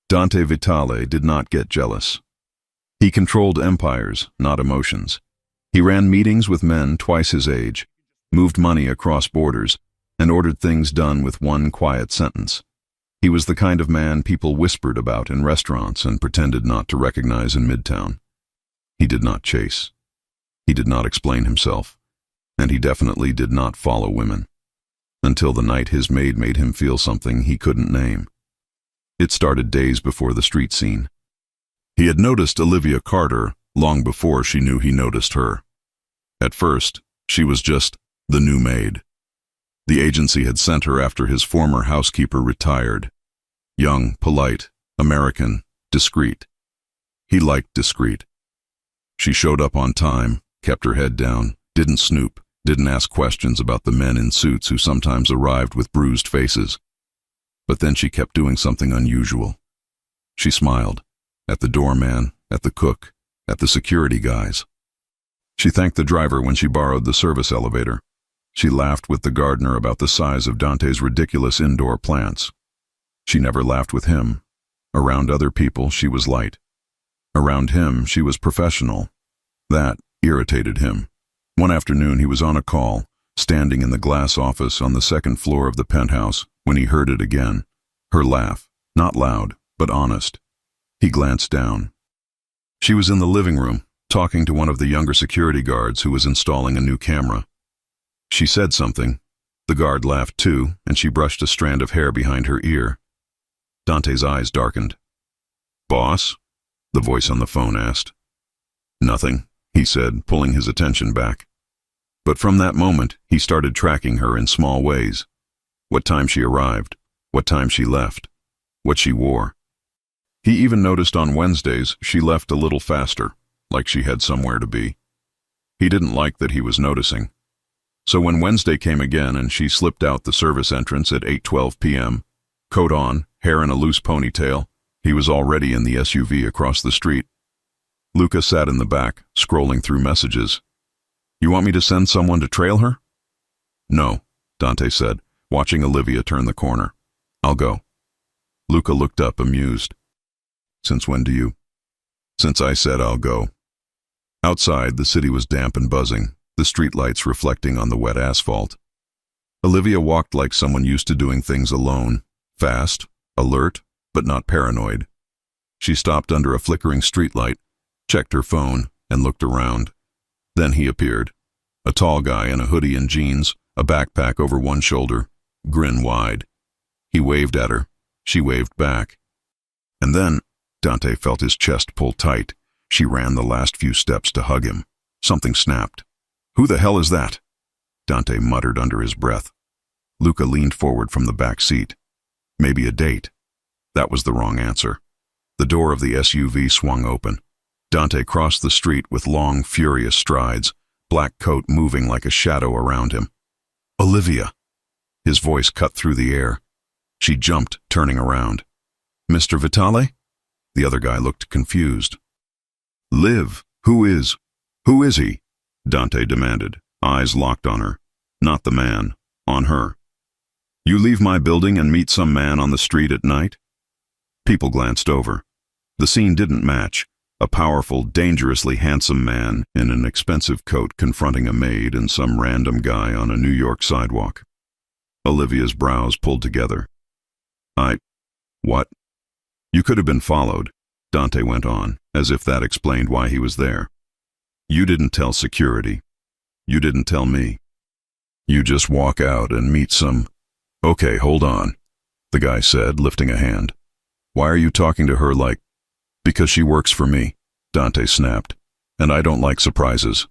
Dante Vitale did not get jealous. He controlled empires, not emotions. He ran meetings with men twice his age, moved money across borders, and ordered things done with one quiet sentence. He was the kind of man people whispered about in restaurants and pretended not to recognize in Midtown. He did not chase. He did not explain himself. And he definitely did not follow women. Until the night his maid made him feel something he couldn't name. It started days before the street scene. He had noticed Olivia Carter long before she knew he noticed her. At first, she was just the new maid. The agency had sent her after his former housekeeper retired. Young, polite, American, discreet. He liked discreet. She showed up on time, kept her head down, didn't snoop, didn't ask questions about the men in suits who sometimes arrived with bruised faces. But then she kept doing something unusual. She smiled, at the doorman, at the cook, at the security guys. She thanked the driver when she borrowed the service elevator. She laughed with the gardener about the size of Dante's ridiculous indoor plants. She never laughed with him. Around other people, she was light. Around him, she was professional. That irritated him. One afternoon, he was on a call, standing in the glass office on the second floor of the penthouse, when he heard it again. Her laugh, not loud, but honest. He glanced down. She was in the living room, talking to one of the younger security guards who was installing a new camera. She said something. The guard laughed too, and she brushed a strand of hair behind her ear. Dante's eyes darkened. "Boss?" the voice on the phone asked. "Nothing," he said, pulling his attention back. But from that moment, he started tracking her in small ways. What time she arrived, what time she left, what she wore. He even noticed on Wednesdays she left a little faster, like she had somewhere to be. He didn't like that he was noticing. So when Wednesday came again and she slipped out the service entrance at 8:12 p.m., coat on, hair in a loose ponytail, he was already in the SUV across the street. Luca sat in the back, scrolling through messages. "You want me to send someone to trail her?" "No," Dante said, watching Olivia turn the corner. "I'll go." Luca looked up, amused. "Since when do you?" "Since I said I'll go." Outside, the city was damp and buzzing, the streetlights reflecting on the wet asphalt. Olivia walked like someone used to doing things alone, fast, alert, but not paranoid. She stopped under a flickering streetlight, checked her phone, and looked around. Then he appeared, a tall guy in a hoodie and jeans, a backpack over one shoulder, grin wide. He waved at her. She waved back. And then, Dante felt his chest pull tight. She ran the last few steps to hug him. Something snapped. "Who the hell is that?" Dante muttered under his breath. Luca leaned forward from the back seat. Maybe a date. That was the wrong answer. The door of the SUV swung open. Dante crossed the street with long, furious strides, black coat moving like a shadow around him. "Olivia!" His voice cut through the air. She jumped, turning around. "Mr. Vitale?" The other guy looked confused. "Liv, who is he?" Dante demanded, eyes locked on her. Not the man, on her. "You leave my building and meet some man on the street at night?" People glanced over. The scene didn't match. A powerful, dangerously handsome man in an expensive coat confronting a maid and some random guy on a New York sidewalk. Olivia's brows pulled together. What? "You could have been followed," Dante went on, as if that explained why he was there. "You didn't tell security. You didn't tell me. You just walk out and meet some—" "Okay, hold on," the guy said, lifting a hand. "Why are you talking to her like—" "Because she works for me," Dante snapped, "and I don't like surprises."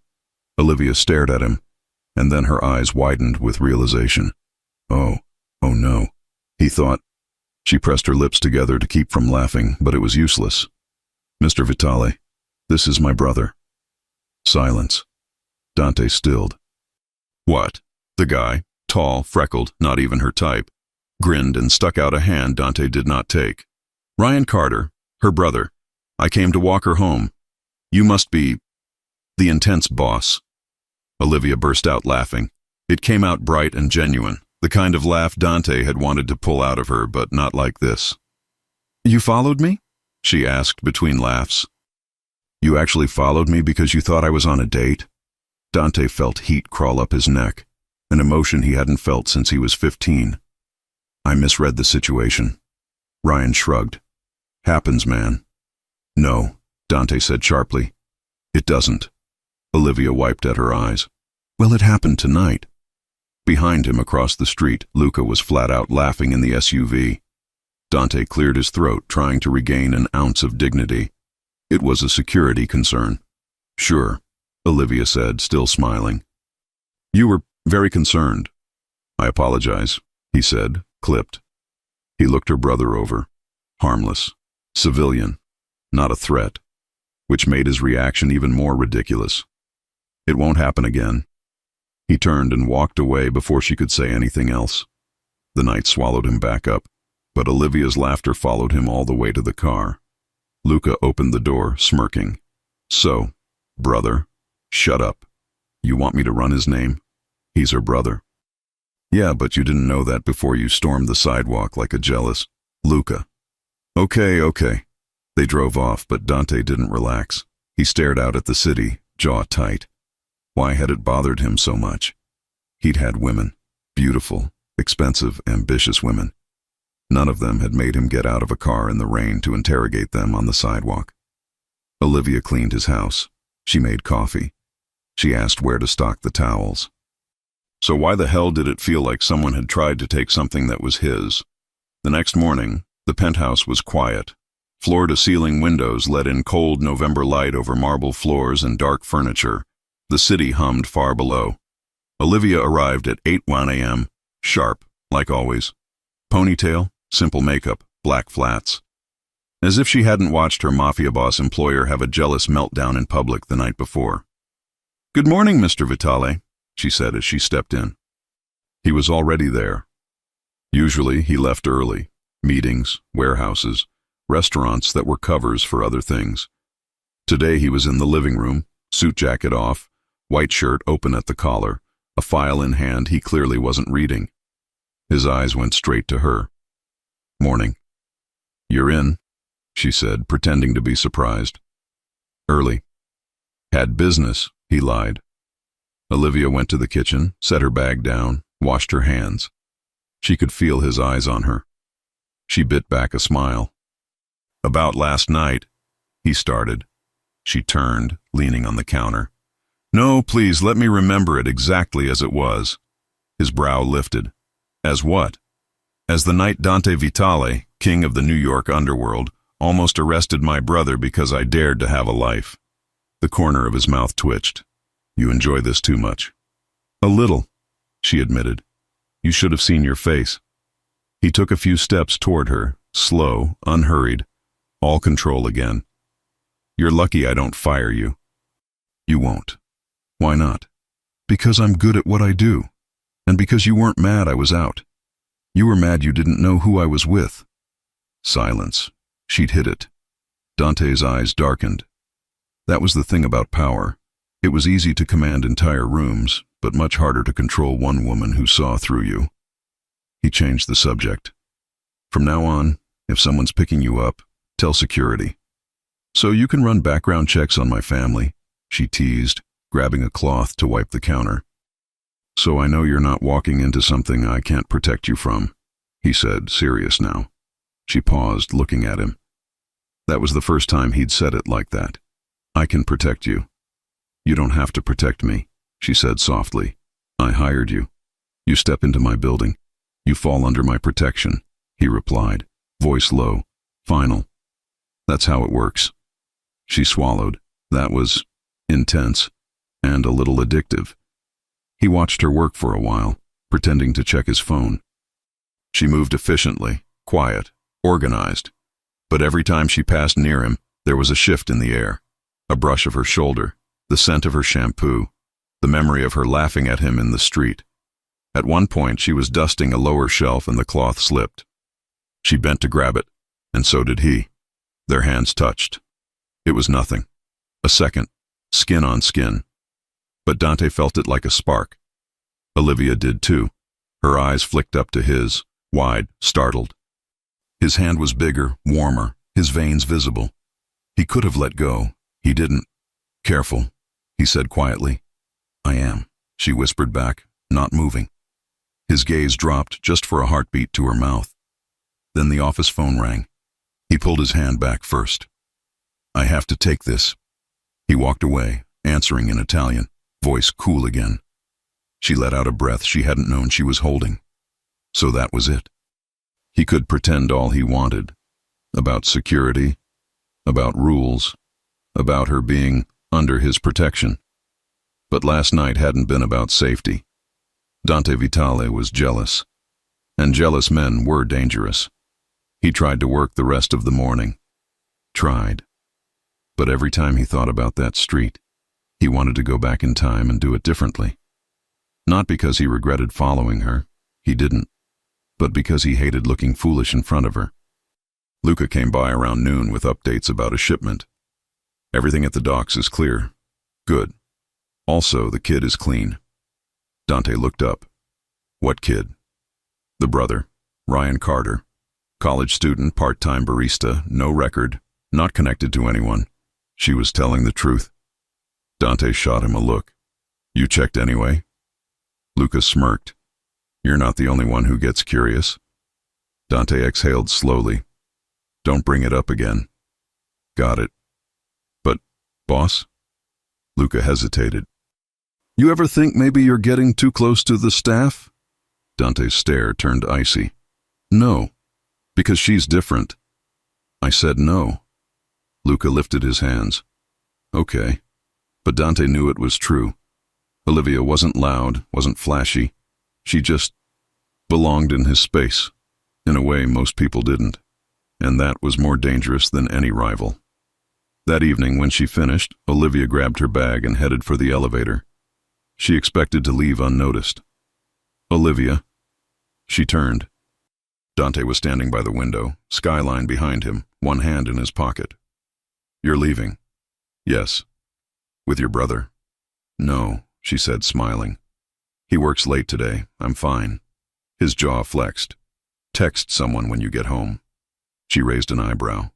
Olivia stared at him, and then her eyes widened with realization. Oh no, he thought. She pressed her lips together to keep from laughing, but it was useless. "Mr. Vitale, this is my brother." Silence. Dante stilled. "What?" The guy, tall, freckled, not even her type, grinned and stuck out a hand Dante did not take. "Ryan Carter, her brother. I came to walk her home. You must be the intense boss." Olivia burst out laughing. It came out bright and genuine, the kind of laugh Dante had wanted to pull out of her, but not like this. You followed me? She asked between laughs. You actually followed me because you thought I was on a date? Dante felt heat crawl up his neck, an emotion he hadn't felt since he was 15. I misread the situation. Ryan shrugged. Happens, man. No, Dante said sharply. It doesn't. Olivia wiped at her eyes. Well, it happened tonight. Behind him across the street, Luca was flat out laughing in the SUV. Dante cleared his throat, trying to regain an ounce of dignity. It was a security concern. Sure, Olivia said, still smiling. You were very concerned. I apologize, he said, clipped. He looked her brother over. Harmless. Civilian. Not a threat. Which made his reaction even more ridiculous. It won't happen again. He turned and walked away before she could say anything else. The night swallowed him back up, but Olivia's laughter followed him all the way to the car. Luca opened the door, smirking. So, brother, shut up. You want me to run his name? He's her brother. Yeah, but you didn't know that before you stormed the sidewalk like a jealous Luca. Okay. They drove off, but Dante didn't relax. He stared out at the city, jaw tight. Why had it bothered him so much? He'd had women, beautiful, expensive, ambitious women. None of them had made him get out of a car in the rain to interrogate them on the sidewalk. Olivia cleaned his house. She made coffee. She asked where to stock the towels. So why the hell did it feel like someone had tried to take something that was his? The next morning, the penthouse was quiet. Floor-to-ceiling windows let in cold November light over marble floors and dark furniture. The city hummed far below. Olivia arrived at 8:01 a.m., sharp, like always. Ponytail, simple makeup, black flats. As if she hadn't watched her Mafia boss employer have a jealous meltdown in public the night before. Good morning, Mr. Vitale, she said as she stepped in. He was already there. Usually he left early. Meetings, warehouses, restaurants that were covers for other things. Today he was in the living room, suit jacket off, white shirt open at the collar, a file in hand he clearly wasn't reading. His eyes went straight to her. Morning. You're in, she said, pretending to be surprised. Early. Had business, he lied. Olivia went to the kitchen, set her bag down, washed her hands. She could feel his eyes on her. She bit back a smile. About last night, he started. She turned, leaning on the counter. No, please, let me remember it exactly as it was. His brow lifted. As what? As the night Dante Vitale, king of the New York underworld, almost arrested my brother because I dared to have a life. The corner of his mouth twitched. You enjoy this too much. A little, she admitted. You should have seen your face. He took a few steps toward her, slow, unhurried, all control again. You're lucky I don't fire you. You won't. Why not? Because I'm good at what I do. And because you weren't mad I was out. You were mad you didn't know who I was with. Silence. She'd hit it. Dante's eyes darkened. That was the thing about power. It was easy to command entire rooms, but much harder to control one woman who saw through you. He changed the subject. From now on, if someone's picking you up, tell security. So you can run background checks on my family, she teased, grabbing a cloth to wipe the counter. So I know you're not walking into something I can't protect you from, he said, serious now. She paused, looking at him. That was the first time he'd said it like that. I can protect you. You don't have to protect me, she said softly. I hired you. You step into my building. You fall under my protection, he replied, voice low, final. That's how it works. She swallowed. That was intense and a little addictive. He watched her work for a while, pretending to check his phone. She moved efficiently, quiet, organized. But every time she passed near him, there was a shift in the air. A brush of her shoulder, the scent of her shampoo, the memory of her laughing at him in the street. At one point, she was dusting a lower shelf and the cloth slipped. She bent to grab it, and so did he. Their hands touched. It was nothing. A second, skin on skin. But Dante felt it like a spark. Olivia did too. Her eyes flicked up to his, wide, startled. His hand was bigger, warmer, his veins visible. He could have let go. He didn't. "Careful," he said quietly. "I am," she whispered back, not moving. His gaze dropped just for a heartbeat to her mouth. Then the office phone rang. He pulled his hand back first. "I have to take this." He walked away, answering in Italian, voice cool again. She let out a breath she hadn't known she was holding. So that was it. He could pretend all he wanted. About security, about rules, about her being under his protection. But last night hadn't been about safety. Dante Vitale was jealous. And jealous men were dangerous. He tried to work the rest of the morning. Tried. But every time he thought about that street, he wanted to go back in time and do it differently. Not because he regretted following her, he didn't, but because he hated looking foolish in front of her. Luca came by around noon with updates about a shipment. "Everything at the docks is clear." "Good. Also, the kid is clean." Dante looked up. "What kid?" "The brother, Ryan Carter. College student, part-time barista, no record, not connected to anyone." She was telling the truth. Dante shot him a look. "You checked anyway?" Luca smirked. "You're not the only one who gets curious." Dante exhaled slowly. "Don't bring it up again." "Got it. But, boss?" Luca hesitated. "You ever think maybe you're getting too close to the staff?" Dante's stare turned icy. "No, because she's different." "I said no." Luca lifted his hands. "Okay." But Dante knew it was true. Olivia wasn't loud, wasn't flashy. She just belonged in his space, in a way most people didn't. And that was more dangerous than any rival. That evening, when she finished, Olivia grabbed her bag and headed for the elevator. She expected to leave unnoticed. "Olivia." She turned. Dante was standing by the window, skyline behind him, one hand in his pocket. "You're leaving?" "Yes." "With your brother?" "No," she said, smiling. "He works late today. I'm fine." His jaw flexed. "Text someone when you get home." She raised an eyebrow.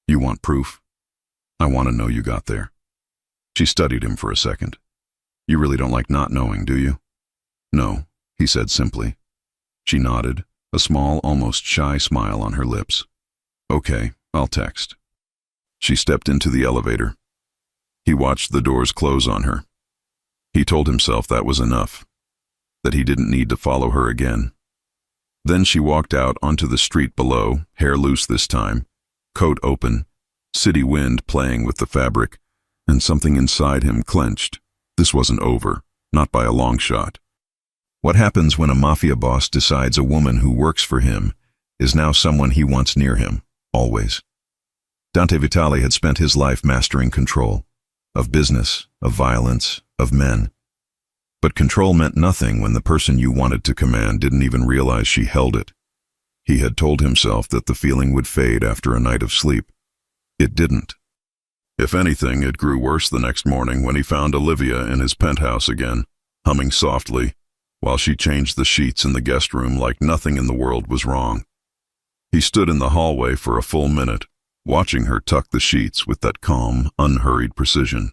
"You want proof?" "I want to know you got there." She studied him for a second. "You really don't like not knowing, do you?" "No," he said simply. She nodded, a small, almost shy smile on her lips. "Okay, I'll text." She stepped into the elevator. He watched the doors close on her. He told himself that was enough, that he didn't need to follow her again. Then she walked out onto the street below, hair loose this time, coat open, city wind playing with the fabric, and something inside him clenched. This wasn't over, not by a long shot. What happens when a mafia boss decides a woman who works for him is now someone he wants near him, always? Dante Vitale had spent his life mastering control, of business, of violence, of men. But control meant nothing when the person you wanted to command didn't even realize she held it. He had told himself that the feeling would fade after a night of sleep. It didn't. If anything, it grew worse the next morning when he found Olivia in his penthouse again, humming softly, while she changed the sheets in the guest room like nothing in the world was wrong. He stood in the hallway for a full minute, watching her tuck the sheets with that calm, unhurried precision.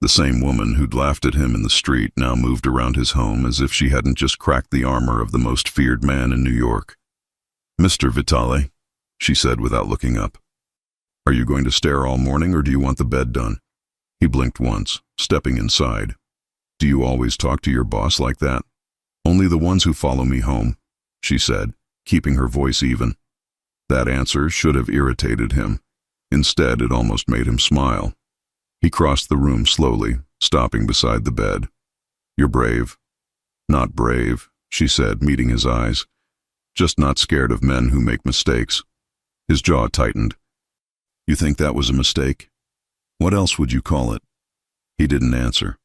The same woman who'd laughed at him in the street now moved around his home as if she hadn't just cracked the armor of the most feared man in New York. "Mr. Vitale," she said without looking up. "Are you going to stare all morning or do you want the bed done?" He blinked once, stepping inside. "Do you always talk to your boss like that?" "Only the ones who follow me home," she said, keeping her voice even. That answer should have irritated him. Instead, it almost made him smile. He crossed the room slowly, stopping beside the bed. "You're brave." "Not brave," she said, meeting his eyes. "Just not scared of men who make mistakes." His jaw tightened. "You think that was a mistake? What else would you call it?" He didn't answer,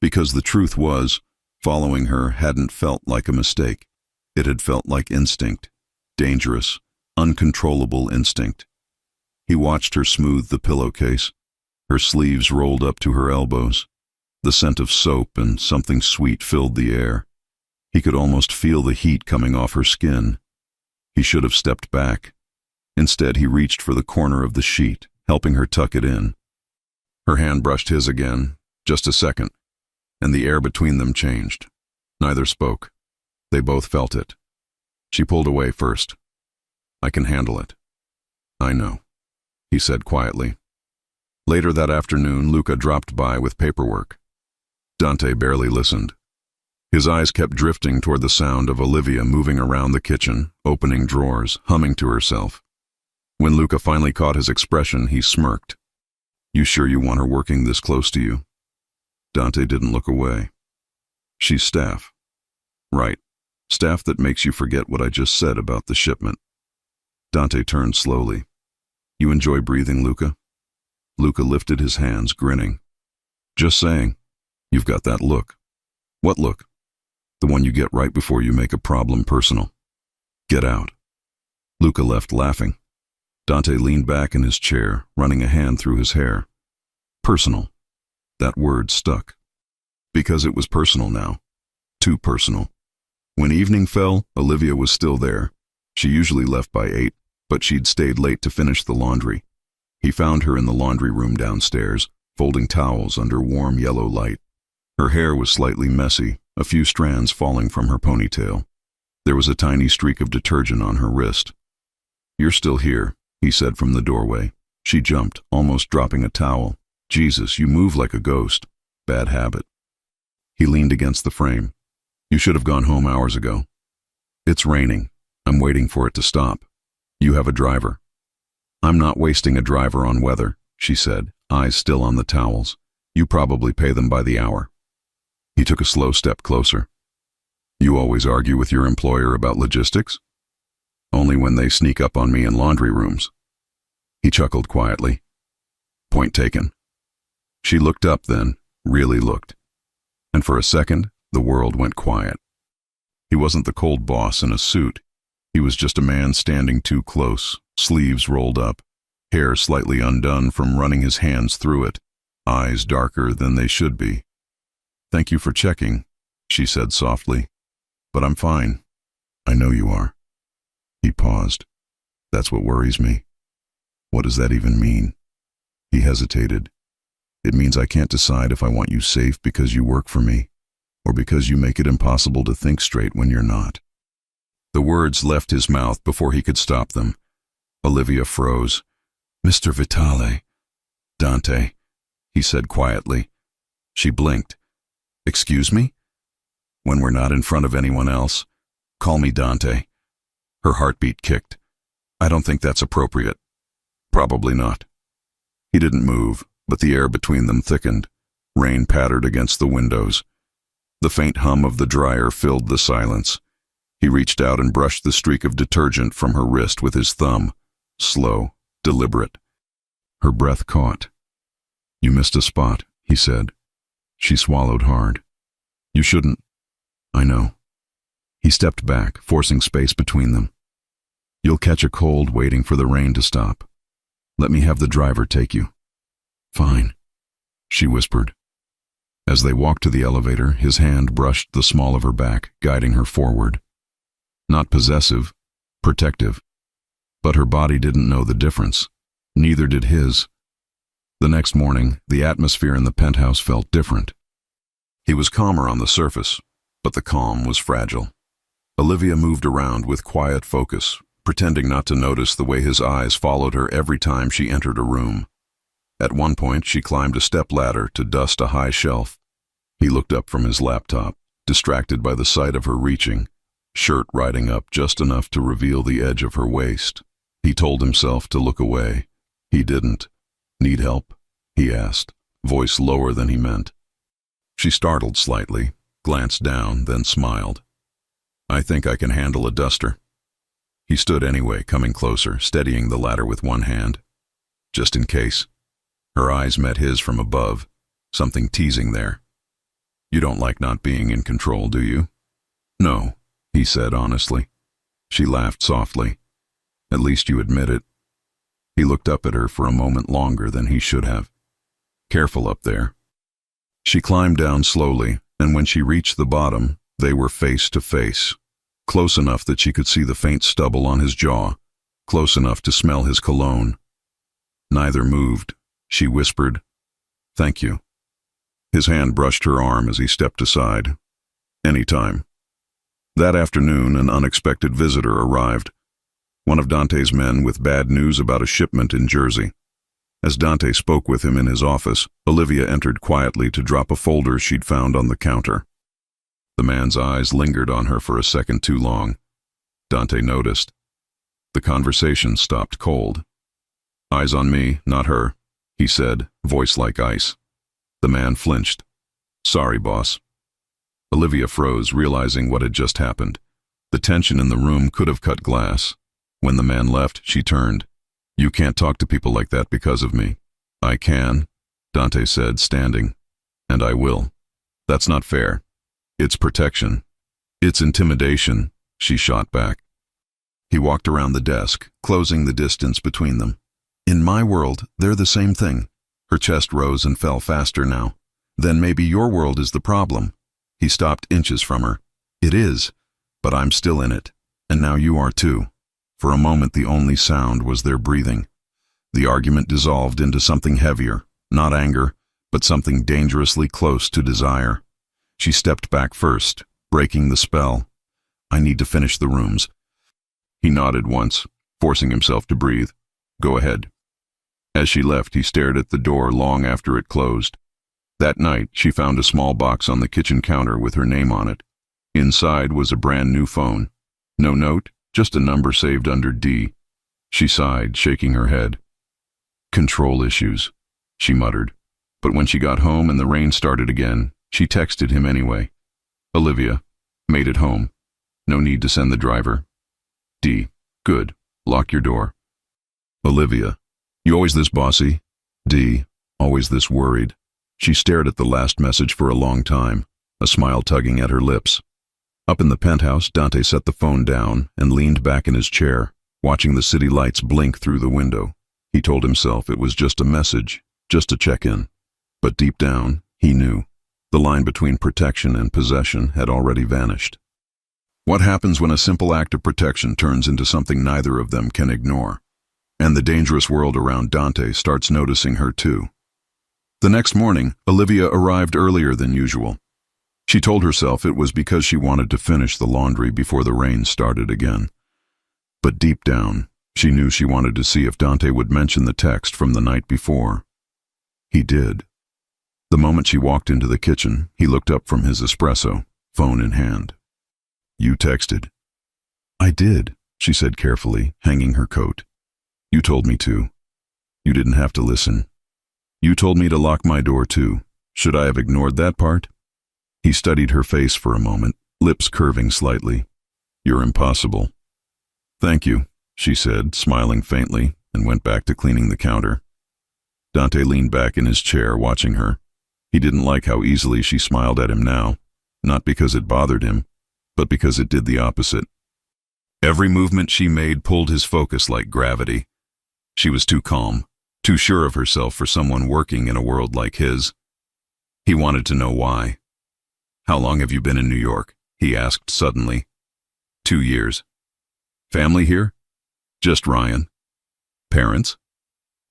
because the truth was, following her hadn't felt like a mistake. It had felt like instinct, dangerous, uncontrollable instinct. He watched her smooth the pillowcase, her sleeves rolled up to her elbows. The scent of soap and something sweet filled the air. He could almost feel the heat coming off her skin. He should have stepped back, Instead, he reached for the corner of the sheet, helping her tuck it in. Her hand brushed his again, just a second, and the air between them changed. Neither spoke. They both felt it. She pulled away first. "I can handle it." "I know," he said quietly. Later that afternoon, Luca dropped by with paperwork. Dante barely listened. His eyes kept drifting toward the sound of Olivia moving around the kitchen, opening drawers, humming to herself. When Luca finally caught his expression, he smirked. "You sure you want her working this close to you?" Dante didn't look away. "She's staff." "Right. Staff that makes you forget what I just said about the shipment." Dante turned slowly. "You enjoy breathing, Luca?" Luca lifted his hands, grinning. "Just saying. You've got that look." "What look?" "The one you get right before you make a problem personal." "Get out." Luca left laughing. Dante leaned back in his chair, running a hand through his hair. Personal. That word stuck. Because it was personal now. Too personal. When evening fell, Olivia was still there. She usually left by 8, but she'd stayed late to finish the laundry. He found her in the laundry room downstairs, folding towels under warm yellow light. Her hair was slightly messy, a few strands falling from her ponytail. There was a tiny streak of detergent on her wrist. "You're still here," he said from the doorway. She jumped, almost dropping a towel. "Jesus, you move like a ghost. Bad habit." He leaned against the frame. "You should have gone home hours ago." "It's raining. I'm waiting for it to stop. You have a driver." "I'm not wasting a driver on weather," she said, eyes still on the towels. "You probably pay them by the hour." He took a slow step closer. "You always argue with your employer about logistics?" "Only when they sneak up on me in laundry rooms." He chuckled quietly. "Point taken." She looked up then, really looked. And for a second, the world went quiet. He wasn't the cold boss in a suit. He was just a man standing too close, sleeves rolled up, hair slightly undone from running his hands through it, eyes darker than they should be. "Thank you for checking," she said softly. "But I'm fine." "I know you are." He paused. "That's what worries me." "What does that even mean?" He hesitated. "It means I can't decide if I want you safe because you work for me, or because you make it impossible to think straight when you're not." The words left his mouth before he could stop them. Olivia froze. "Mr. Vitale." "Dante," he said quietly. She blinked. "Excuse me?" "When we're not in front of anyone else, call me Dante." Her heartbeat kicked. "I don't think that's appropriate." "Probably not." He didn't move, but the air between them thickened. Rain pattered against the windows. The faint hum of the dryer filled the silence. He reached out and brushed the streak of detergent from her wrist with his thumb. Slow, deliberate. Her breath caught. "You missed a spot," he said. She swallowed hard. "You shouldn't." "I know." He stepped back, forcing space between them. "You'll catch a cold waiting for the rain to stop. Let me have the driver take you." "Fine," she whispered. As they walked to the elevator, his hand brushed the small of her back, guiding her forward. Not possessive, protective. But her body didn't know the difference. Neither did his. The next morning, the atmosphere in the penthouse felt different. He was calmer on the surface, but the calm was fragile. Olivia moved around with quiet focus, pretending not to notice the way his eyes followed her every time she entered a room. At one point, she climbed a stepladder to dust a high shelf. He looked up from his laptop, distracted by the sight of her reaching, shirt riding up just enough to reveal the edge of her waist. He told himself to look away. He didn't. "Need help?" he asked, voice lower than he meant. She startled slightly, glanced down, then smiled. "I think I can handle a duster." He stood anyway, coming closer, steadying the ladder with one hand. "Just in case." Her eyes met his from above, something teasing there. "You don't like not being in control, do you?" "No," he said honestly. She laughed softly. "At least you admit it." He looked up at her for a moment longer than he should have. "Careful up there." She climbed down slowly, and when she reached the bottom, they were face to face, close enough that she could see the faint stubble on his jaw, close enough to smell his cologne. Neither moved. She whispered, "Thank you." His hand brushed her arm as he stepped aside. "Anytime." That afternoon, an unexpected visitor arrived. One of Dante's men with bad news about a shipment in Jersey. As Dante spoke with him in his office, Olivia entered quietly to drop a folder she'd found on the counter. The man's eyes lingered on her for a second too long. Dante noticed. The conversation stopped cold. "Eyes on me, not her," he said, voice like ice. The man flinched. "Sorry, boss." Olivia froze, realizing what had just happened. The tension in the room could have cut glass. When the man left, she turned. "You can't talk to people like that because of me." "I can," Dante said, standing. "And I will." "That's not fair." "It's protection." "It's intimidation," she shot back. He walked around the desk, closing the distance between them. "In my world, they're the same thing." Her chest rose and fell faster now. "Then maybe your world is the problem." He stopped inches from her. "It is, but I'm still in it, and now you are too." For a moment the only sound was their breathing. The argument dissolved into something heavier, not anger, but something dangerously close to desire. She stepped back first, breaking the spell. "I need to finish the rooms." He nodded once, forcing himself to breathe. "Go ahead." As she left, he stared at the door long after it closed. That night, she found a small box on the kitchen counter with her name on it. Inside was a brand new phone. No note, just a number saved under D. She sighed, shaking her head. "Control issues," she muttered. But when she got home and the rain started again, she texted him anyway. "Olivia, made it home. No need to send the driver. D. Good. Lock your door." Olivia, "You always this bossy?" D. Always this worried. She stared at the last message for a long time, a smile tugging at her lips. Up in the penthouse, Dante set the phone down and leaned back in his chair, watching the city lights blink through the window. He told himself it was just a message, just a check-in. But deep down, he knew. The line between protection and possession had already vanished. What happens when a simple act of protection turns into something neither of them can ignore? And the dangerous world around Dante starts noticing her too. The next morning, Olivia arrived earlier than usual. She told herself it was because she wanted to finish the laundry before the rain started again. But deep down, she knew she wanted to see if Dante would mention the text from the night before. He did. The moment she walked into the kitchen, he looked up from his espresso, phone in hand. "You texted." "I did," she said carefully, hanging her coat. "You told me to. You didn't have to listen. You told me to lock my door too. Should I have ignored that part?" He studied her face for a moment, lips curving slightly. "You're impossible." "Thank you," she said, smiling faintly, and went back to cleaning the counter. Dante leaned back in his chair, watching her. He didn't like how easily she smiled at him now, not because it bothered him, but because it did the opposite. Every movement she made pulled his focus like gravity. She was too calm, too sure of herself for someone working in a world like his. He wanted to know why. "How long have you been in New York?" he asked suddenly. 2 years. "Family here?" "Just Ryan." "Parents?"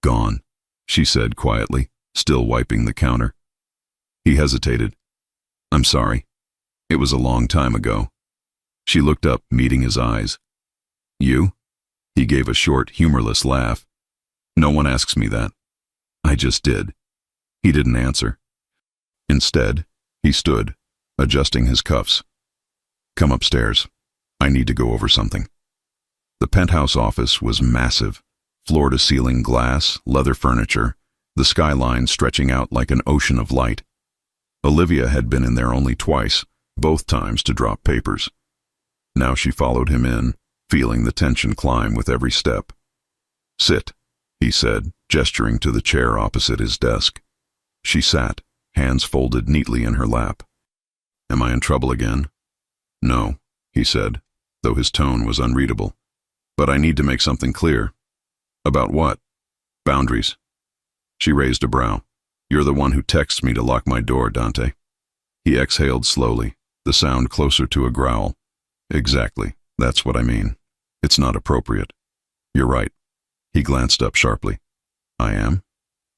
"Gone," she said quietly, still wiping the counter. He hesitated. "I'm sorry. It was a long time ago." She looked up, meeting his eyes. "You?" He gave a short, humorless laugh. "No one asks me that." "I just did." He didn't answer. Instead, he stood, adjusting his cuffs. "Come upstairs. I need to go over something." The penthouse office was massive, floor-to-ceiling glass, leather furniture, the skyline stretching out like an ocean of light. Olivia had been in there only twice, both times to drop papers. Now she followed him in, feeling the tension climb with every step. "Sit," he said, gesturing to the chair opposite his desk. She sat, hands folded neatly in her lap. "Am I in trouble again?" "No," he said, though his tone was unreadable. "But I need to make something clear." "About what?" "Boundaries." She raised a brow. "You're the one who texts me to lock my door, Dante." He exhaled slowly, the sound closer to a growl. "Exactly. That's what I mean. It's not appropriate. You're right. He glanced up sharply. I am?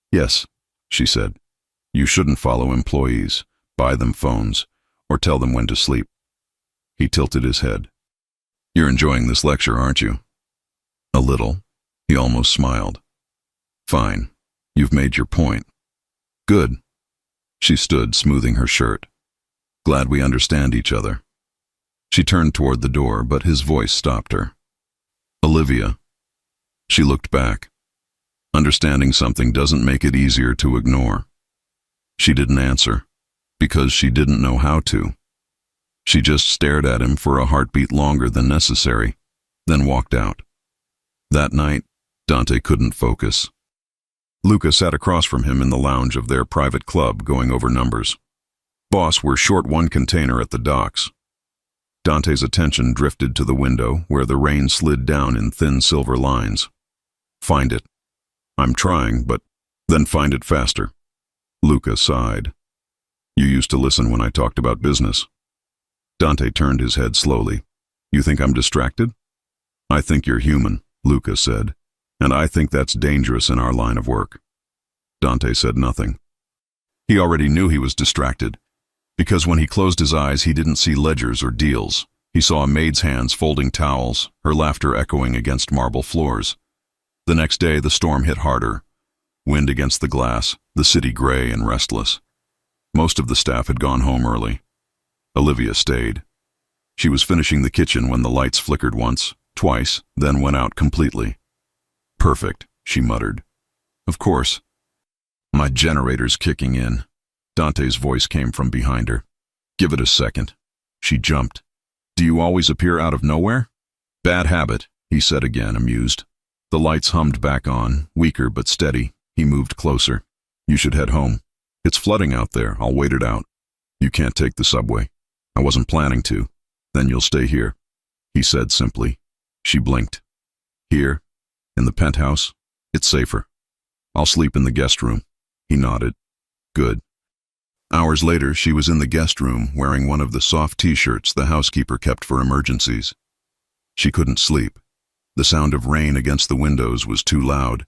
Yes, she said. You shouldn't follow employees, buy them phones, or tell them when to sleep. He tilted his head. You're enjoying this lecture, aren't you? A little. He almost smiled. Fine. You've made your point. Good. She stood, smoothing her shirt. Glad we understand each other. She turned toward the door, but his voice stopped her. Olivia. She looked back. Understanding something doesn't make it easier to ignore. She didn't answer, because she didn't know how to. She just stared at him for a heartbeat longer than necessary, then walked out. That night, Dante couldn't focus. Luca sat across from him in the lounge of their private club, going over numbers. Boss, we're short one container at the docks. Dante's attention drifted to the window, where the rain slid down in thin silver lines. Find it. I'm trying, but then find it faster. Luca sighed. You used to listen when I talked about business. Dante turned his head slowly. You think I'm distracted? I think you're human, Luca said, and I think that's dangerous in our line of work. Dante said nothing. He already knew he was distracted, because when he closed his eyes he didn't see ledgers or deals. He saw a maid's hands folding towels, her laughter echoing against marble floors. The next day the storm hit harder. Wind against the glass, the city gray and restless. Most of the staff had gone home early. Olivia stayed. She was finishing the kitchen when the lights flickered once, twice, then went out completely. Perfect, she muttered. Of course. My generator's kicking in. Dante's voice came from behind her. Give it a second. She jumped. Do you always appear out of nowhere? Bad habit, he said again, amused. The lights hummed back on, weaker but steady. He moved closer. You should head home. It's flooding out there. I'll wait it out. You can't take the subway. I wasn't planning to. Then you'll stay here, he said simply. She blinked. Here, in the penthouse, it's safer. I'll sleep in the guest room. He nodded. Good. Hours later, she was in the guest room wearing one of the soft t-shirts the housekeeper kept for emergencies. She couldn't sleep. The sound of rain against the windows was too loud,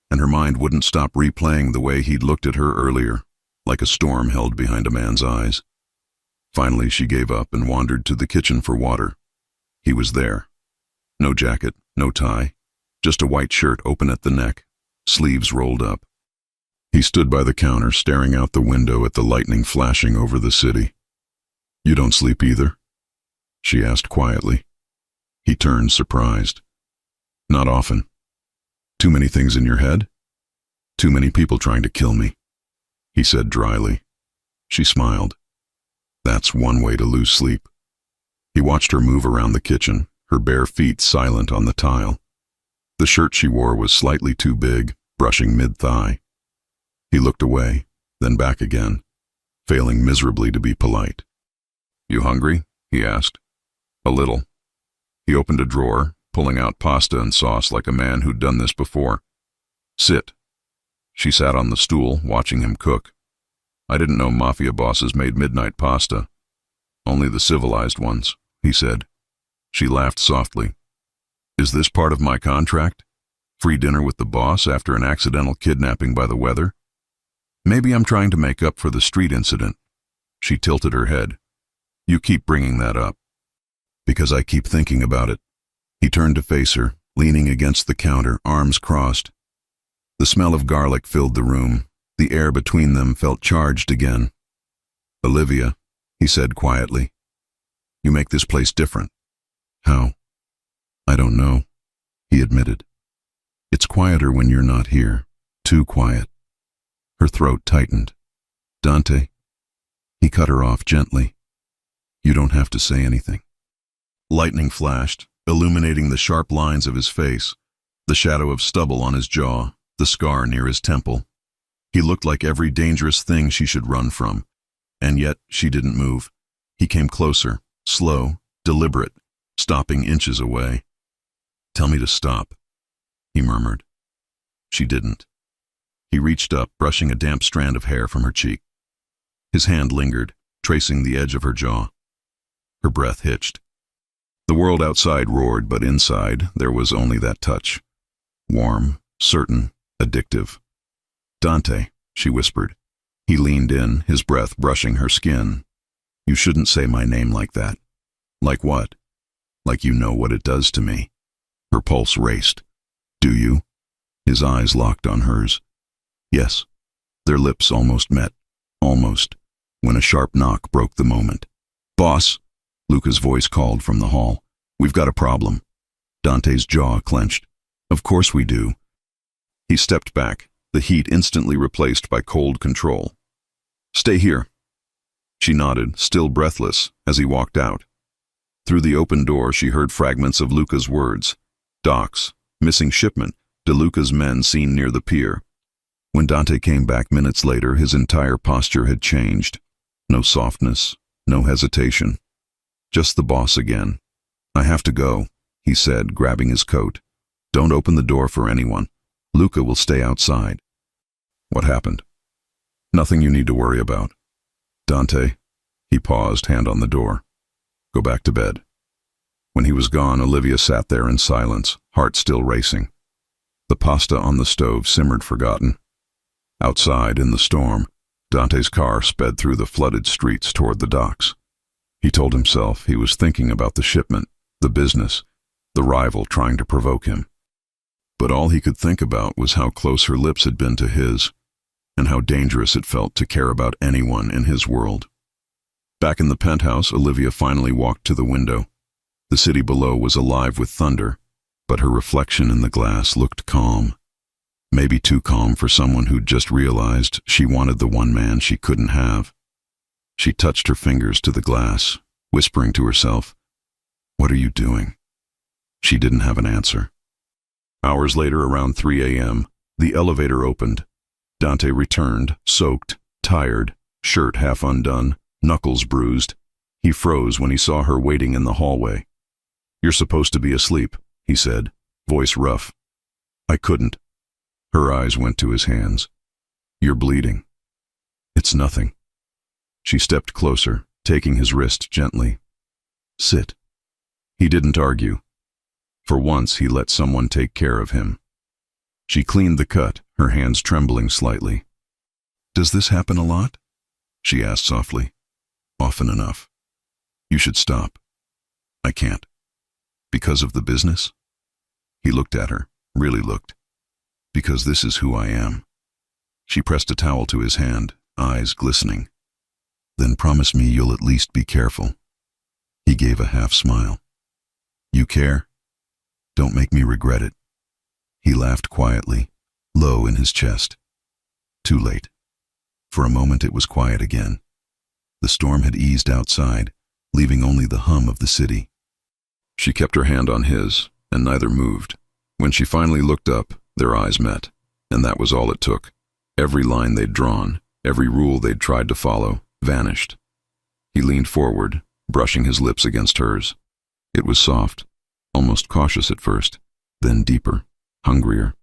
and her mind wouldn't stop replaying the way he'd looked at her earlier, like a storm held behind a man's eyes. Finally, she gave up and wandered to the kitchen for water. He was there. No jacket, no tie, just a white shirt open at the neck, sleeves rolled up. He stood by the counter, staring out the window at the lightning flashing over the city. You don't sleep either? She asked quietly. He turned, surprised. Not often. Too many things in your head? Too many people trying to kill me, he said dryly. She smiled. That's one way to lose sleep. He watched her move around the kitchen, her bare feet silent on the tile. The shirt she wore was slightly too big, brushing mid-thigh. He looked away, then back again, failing miserably to be polite. You hungry? He asked. A little. He opened a drawer, pulling out pasta and sauce like a man who'd done this before. Sit. She sat on the stool, watching him cook. I didn't know Mafia bosses made midnight pasta. Only the civilized ones, he said. She laughed softly. Is this part of my contract? Free dinner with the boss after an accidental kidnapping by the weather? Maybe I'm trying to make up for the street incident. She tilted her head. You keep bringing that up. Because I keep thinking about it. He turned to face her, leaning against the counter, arms crossed. The smell of garlic filled the room. The air between them felt charged again. Olivia, he said quietly, you make this place different. How? I don't know, he admitted. It's quieter when you're not here, too quiet. Her throat tightened. Dante? He cut her off gently. You don't have to say anything. Lightning flashed, illuminating the sharp lines of his face, the shadow of stubble on his jaw, the scar near his temple. He looked like every dangerous thing she should run from, and yet she didn't move. He came closer, slow, deliberate, stopping inches away. Tell me to stop, he murmured. She didn't. He reached up, brushing a damp strand of hair from her cheek. His hand lingered, tracing the edge of her jaw. Her breath hitched. The world outside roared, but inside there was only that touch. warm, certain, addictive. "Dante," she whispered. He leaned in, his breath brushing her skin. "You shouldn't say my name like that." "Like what?" "Like you know what it does to me." Her pulse raced. "Do you?" His eyes locked on hers. "Yes." Their lips almost met. Almost. When a sharp knock broke the moment. "Boss," Luca's voice called from the hall. "We've got a problem." Dante's jaw clenched. "Of course we do." He stepped back, the heat instantly replaced by cold control. "Stay here." She nodded, still breathless, as he walked out. Through the open door she heard fragments of Luca's words. Docks, missing shipment, DeLuca's men seen near the pier. When Dante came back minutes later, his entire posture had changed. No softness, no hesitation. Just the boss again. "I have to go," he said, grabbing his coat. "Don't open the door for anyone. Luca will stay outside." "What happened?" "Nothing you need to worry about." "Dante," he paused, hand on the door. "Go back to bed." When he was gone, Olivia sat there in silence, heart still racing. The pasta on the stove simmered forgotten. Outside, in the storm, Dante's car sped through the flooded streets toward the docks. He told himself he was thinking about the shipment, the business, the rival trying to provoke him. But all he could think about was how close her lips had been to his, and how dangerous it felt to care about anyone in his world. Back in the penthouse, Olivia finally walked to the window. The city below was alive with thunder, but her reflection in the glass looked calm. Maybe too calm for someone who'd just realized she wanted the one man she couldn't have. She touched her fingers to the glass, whispering to herself, "What are you doing?" She didn't have an answer. Hours later, around 3 a.m., the elevator opened. Dante returned, soaked, tired, shirt half undone, knuckles bruised. He froze when he saw her waiting in the hallway. "You're supposed to be asleep," he said, voice rough. "I couldn't." Her eyes went to his hands. "You're bleeding." "It's nothing." She stepped closer, taking his wrist gently. "Sit." He didn't argue. For once, he let someone take care of him. She cleaned the cut, her hands trembling slightly. "Does this happen a lot?" she asked softly. "Often enough." "You should stop." "I can't." "Because of the business?" He looked at her, really looked. "Because this is who I am." She pressed a towel to his hand, eyes glistening. "Then promise me you'll at least be careful." He gave a half smile. "You care? Don't make me regret it." He laughed quietly, low in his chest. Too late. For a moment it was quiet again. The storm had eased outside, leaving only the hum of the city. She kept her hand on his, and neither moved. When she finally looked up, their eyes met, and that was all it took. Every line they'd drawn, every rule they'd tried to follow, vanished. He leaned forward, brushing his lips against hers. It was soft, almost cautious at first, then deeper, hungrier.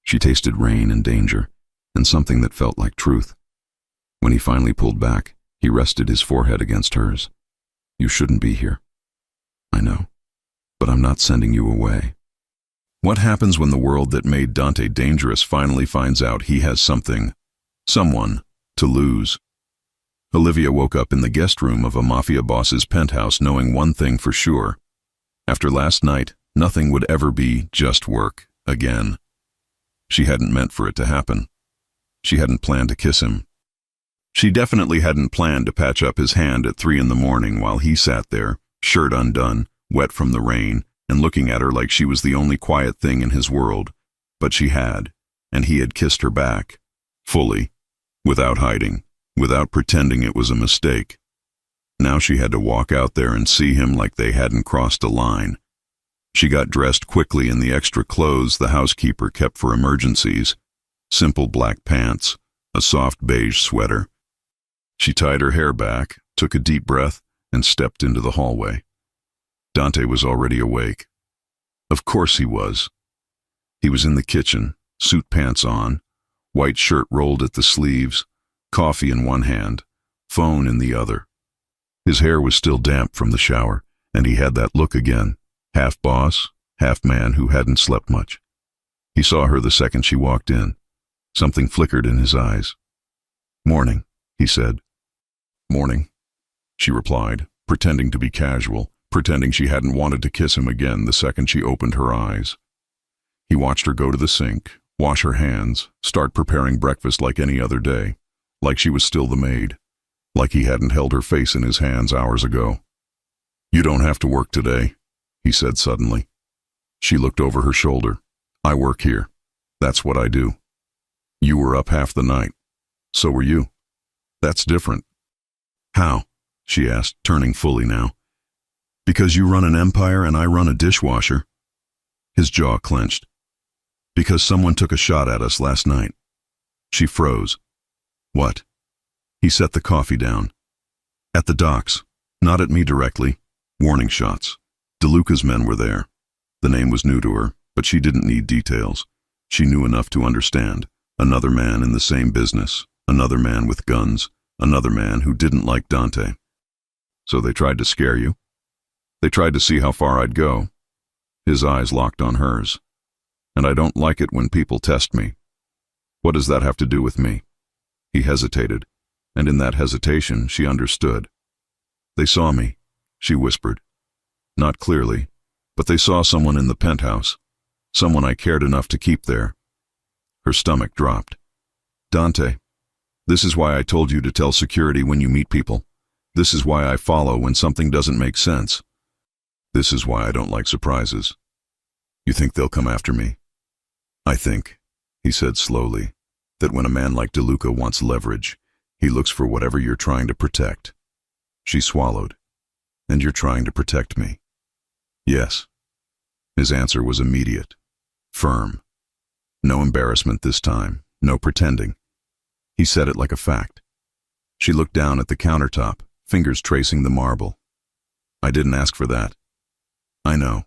She tasted rain and danger, and something that felt like truth. When he finally pulled back, he rested his forehead against hers. "You shouldn't be here." "I know, but I'm not sending you away." What happens when the world that made Dante dangerous finally finds out he has someone, to lose? Olivia woke up in the guest room of a Mafia boss's penthouse knowing one thing for sure. After last night, nothing would ever be just work again. She hadn't meant for it to happen. She hadn't planned to kiss him. She definitely hadn't planned to patch up his hand at 3 a.m. while he sat there, shirt undone, wet from the rain, and looking at her like she was the only quiet thing in his world. But she had, and he had kissed her back, fully, without hiding, without pretending it was a mistake. Now she had to walk out there and see him like they hadn't crossed a line. She got dressed quickly in the extra clothes the housekeeper kept for emergencies, simple black pants, a soft beige sweater. She tied her hair back, took a deep breath, and stepped into the hallway. Dante was already awake. Of course he was. He was in the kitchen, suit pants on, white shirt rolled at the sleeves, coffee in one hand, phone in the other. His hair was still damp from the shower, and he had that look again, half boss, half man who hadn't slept much. He saw her the second she walked in. Something flickered in his eyes. "Morning," he said. "Morning," she replied, pretending to be casual, pretending she hadn't wanted to kiss him again the second she opened her eyes. He watched her go to the sink, wash her hands, start preparing breakfast like any other day, like she was still the maid, like he hadn't held her face in his hands hours ago. "You don't have to work today," he said suddenly. She looked over her shoulder. "I work here. That's what I do." "You were up half the night. So were you." "That's different." "How?" she asked, turning fully now. "Because you run an empire and I run a dishwasher." His jaw clenched. "Because someone took a shot at us last night." She froze. "What?" He set the coffee down. "At the docks. Not at me directly. Warning shots. DeLuca's men were there." The name was new to her, but she didn't need details. She knew enough to understand. Another man in the same business. Another man with guns. Another man who didn't like Dante. "So they tried to scare you?" "They tried to see how far I'd go." His eyes locked on hers. "And I don't like it when people test me." "What does that have to do with me?" He hesitated, and in that hesitation she understood. "They saw me," she whispered. "Not clearly, but they saw someone in the penthouse. Someone I cared enough to keep there." Her stomach dropped. "Dante, this is why I told you to tell security when you meet people. This is why I follow when something doesn't make sense. This is why I don't like surprises. You think they'll come after me?" "I think," he said slowly, "that when a man like DeLuca wants leverage, he looks for whatever you're trying to protect." She swallowed. "And you're trying to protect me?" "Yes." His answer was immediate, firm. No embarrassment this time, no pretending. He said it like a fact. She looked down at the countertop, fingers tracing the marble. "I didn't ask for that." "I know.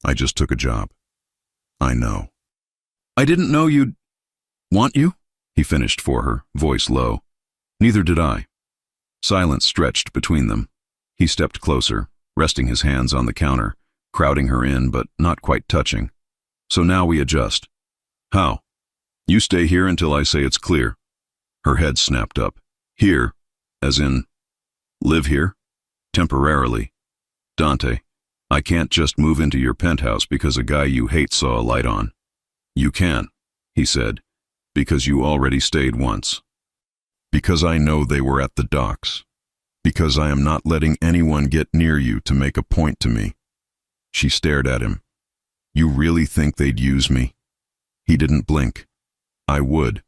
I just took a job." "I know." "I didn't know you'd want you," he finished for her, voice low. "Neither did I." Silence stretched between them. He stepped closer, resting his hands on the counter, crowding her in but not quite touching. "So now we adjust." "How?" "You stay here until I say it's clear." Her head snapped up. "Here, as in, live here? Temporarily. Dante, I can't just move into your penthouse because a guy you hate saw a light on." "You can," he said, "because you already stayed once. Because I know they were at the docks. Because I am not letting anyone get near you to make a point to me." She stared at him. "You really think they'd use me?" He didn't blink. "I would."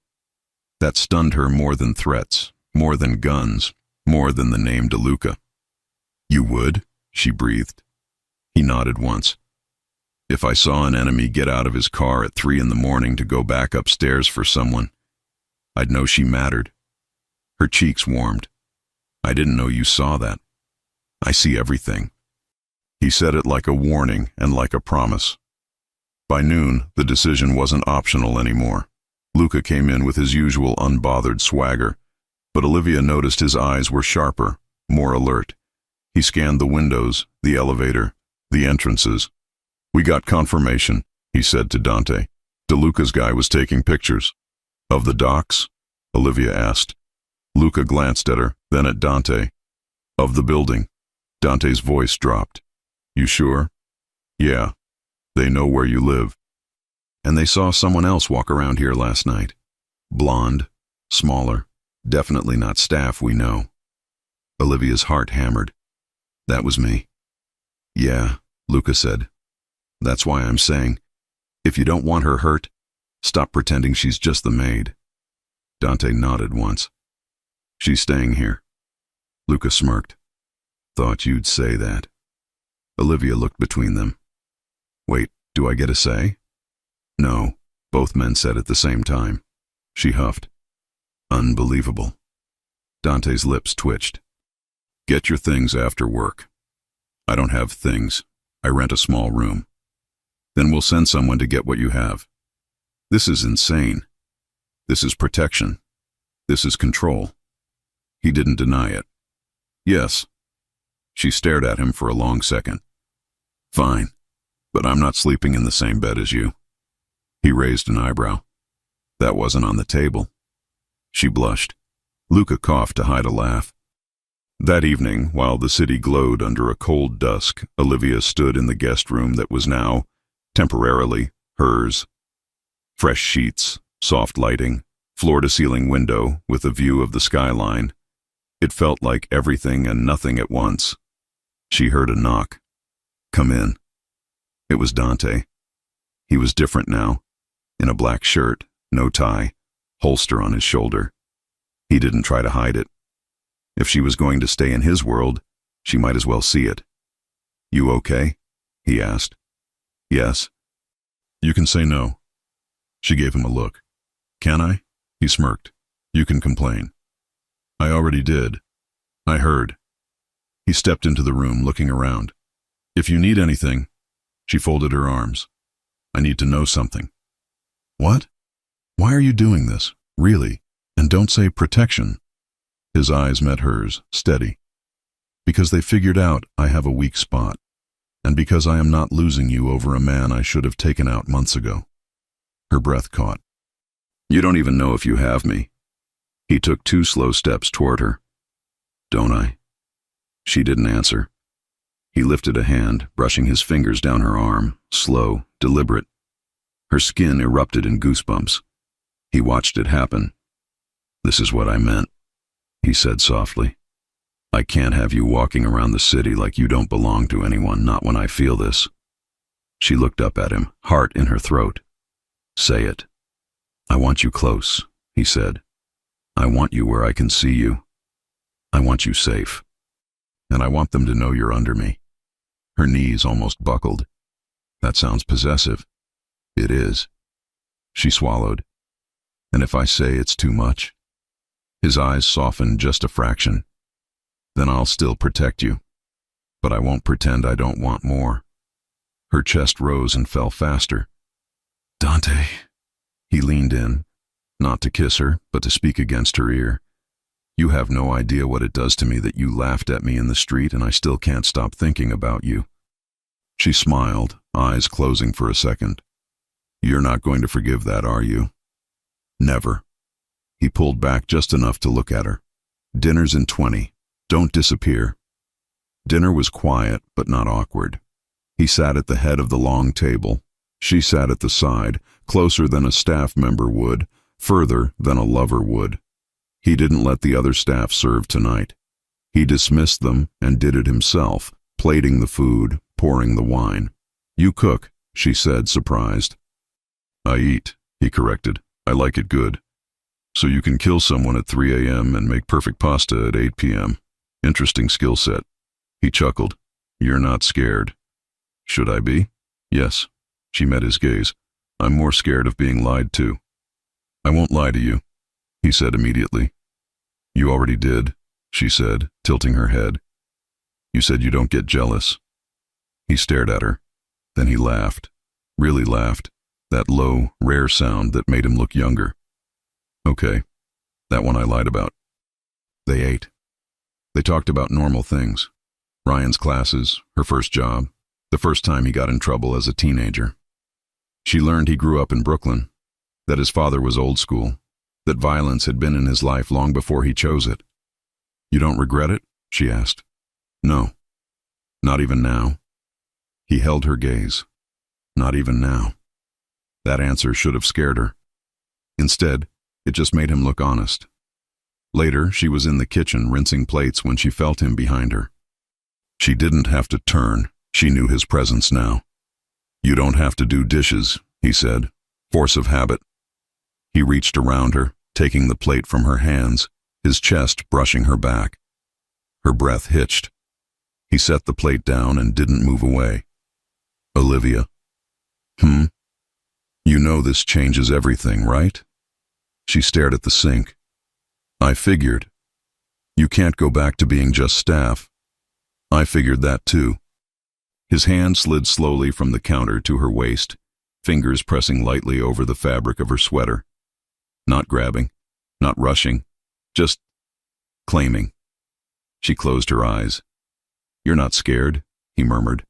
That stunned her more than threats, more than guns, more than the name DeLuca. "You would?" she breathed. He nodded once. "If I saw an enemy get out of his car at 3 a.m. to go back upstairs for someone, I'd know she mattered." Her cheeks warmed. "I didn't know you saw that." "I see everything." He said it like a warning and like a promise. By noon, the decision wasn't optional anymore. Luca came in with his usual unbothered swagger, but Olivia noticed his eyes were sharper, more alert. He scanned the windows, the elevator, the entrances. "We got confirmation," he said to Dante. "DeLuca's guy was taking pictures." "Of the docks?" Olivia asked. Luca glanced at her, then at Dante. "Of the building." Dante's voice dropped. "You sure?" "Yeah. They know where you live." "And they saw someone else walk around here last night. Blonde, smaller, definitely not staff we know." Olivia's heart hammered. "That was me." "Yeah," Luca said. "That's why I'm saying, if you don't want her hurt, stop pretending she's just the maid." Dante nodded once. "She's staying here." Luca smirked. "Thought you'd say that." Olivia looked between them. "Wait, do I get a say?" "No," both men said at the same time. She huffed. "Unbelievable." Dante's lips twitched. "Get your things after work." "I don't have things. I rent a small room." "Then we'll send someone to get what you have." "This is insane. This is protection. This is control." He didn't deny it. "Yes." She stared at him for a long second. "Fine, but I'm not sleeping in the same bed as you." He raised an eyebrow. That wasn't on the table. She blushed. Luca coughed to hide a laugh. That evening, while the city glowed under a cold dusk, Olivia stood in the guest room that was now, temporarily, hers. Fresh sheets, soft lighting, floor-to-ceiling window with a view of the skyline. It felt like everything and nothing at once. She heard a knock. "Come in." It was Dante. He was different now. In a black shirt, no tie, holster on his shoulder. He didn't try to hide it. If she was going to stay in his world, she might as well see it. "You okay?" he asked. "Yes." "You can say no." She gave him a look. "Can I?" He smirked. "You can complain." "I already did. I heard." He stepped into the room, looking around. "If you need anything," she folded her arms. "I need to know something." "What? Why are you doing this? Really? And don't say protection." His eyes met hers, steady. "Because they figured out I have a weak spot, and because I am not losing you over a man I should have taken out months ago." Her breath caught. "You don't even know if you have me." He took 2 slow steps toward her. "Don't I?" She didn't answer. He lifted a hand, brushing his fingers down her arm, slow, deliberate. Her skin erupted in goosebumps. He watched it happen. "This is what I meant," he said softly. "I can't have you walking around the city like you don't belong to anyone, not when I feel this." She looked up at him, heart in her throat. "Say it." "I want you close," he said. "I want you where I can see you. I want you safe. And I want them to know you're under me." Her knees almost buckled. "That sounds possessive." "It is." She swallowed. "And if I say it's too much?" His eyes softened just a fraction. "Then I'll still protect you. But I won't pretend I don't want more." Her chest rose and fell faster. "Dante." He leaned in, not to kiss her, but to speak against her ear. "You have no idea what it does to me that you laughed at me in the street and I still can't stop thinking about you." She smiled, eyes closing for a second. "You're not going to forgive that, are you?" "Never." He pulled back just enough to look at her. "Dinner's in 20. Don't disappear." Dinner was quiet, but not awkward. He sat at the head of the long table. She sat at the side, closer than a staff member would, further than a lover would. He didn't let the other staff serve tonight. He dismissed them and did it himself, plating the food, pouring the wine. "You cook," she said, surprised. "I eat," he corrected. "I like it good. So you can kill someone at 3 a.m. and make perfect pasta at 8 p.m. Interesting skill set." He chuckled. "You're not scared." "Should I be?" "Yes." She met his gaze. "I'm more scared of being lied to." "I won't lie to you," he said immediately. "You already did," she said, tilting her head. "You said you don't get jealous." He stared at her. Then he laughed. Really laughed. That low, rare sound that made him look younger. "Okay, that one I lied about." They ate. They talked about normal things. Ryan's classes, her first job, the first time he got in trouble as a teenager. She learned he grew up in Brooklyn, that his father was old school, that violence had been in his life long before he chose it. "You don't regret it?" she asked. "No. Not even now." He held her gaze. "Not even now." That answer should have scared her. Instead, it just made him look honest. Later, she was in the kitchen rinsing plates when she felt him behind her. She didn't have to turn. She knew his presence now. "You don't have to do dishes," he said, force of habit. He reached around her, taking the plate from her hands, his chest brushing her back. Her breath hitched. He set the plate down and didn't move away. "Olivia." "You know this changes everything, right?" She stared at the sink. "I figured. You can't go back to being just staff." "I figured that too." His hand slid slowly from the counter to her waist, fingers pressing lightly over the fabric of her sweater. Not grabbing, not rushing, just claiming. She closed her eyes. "You're not scared?" he murmured.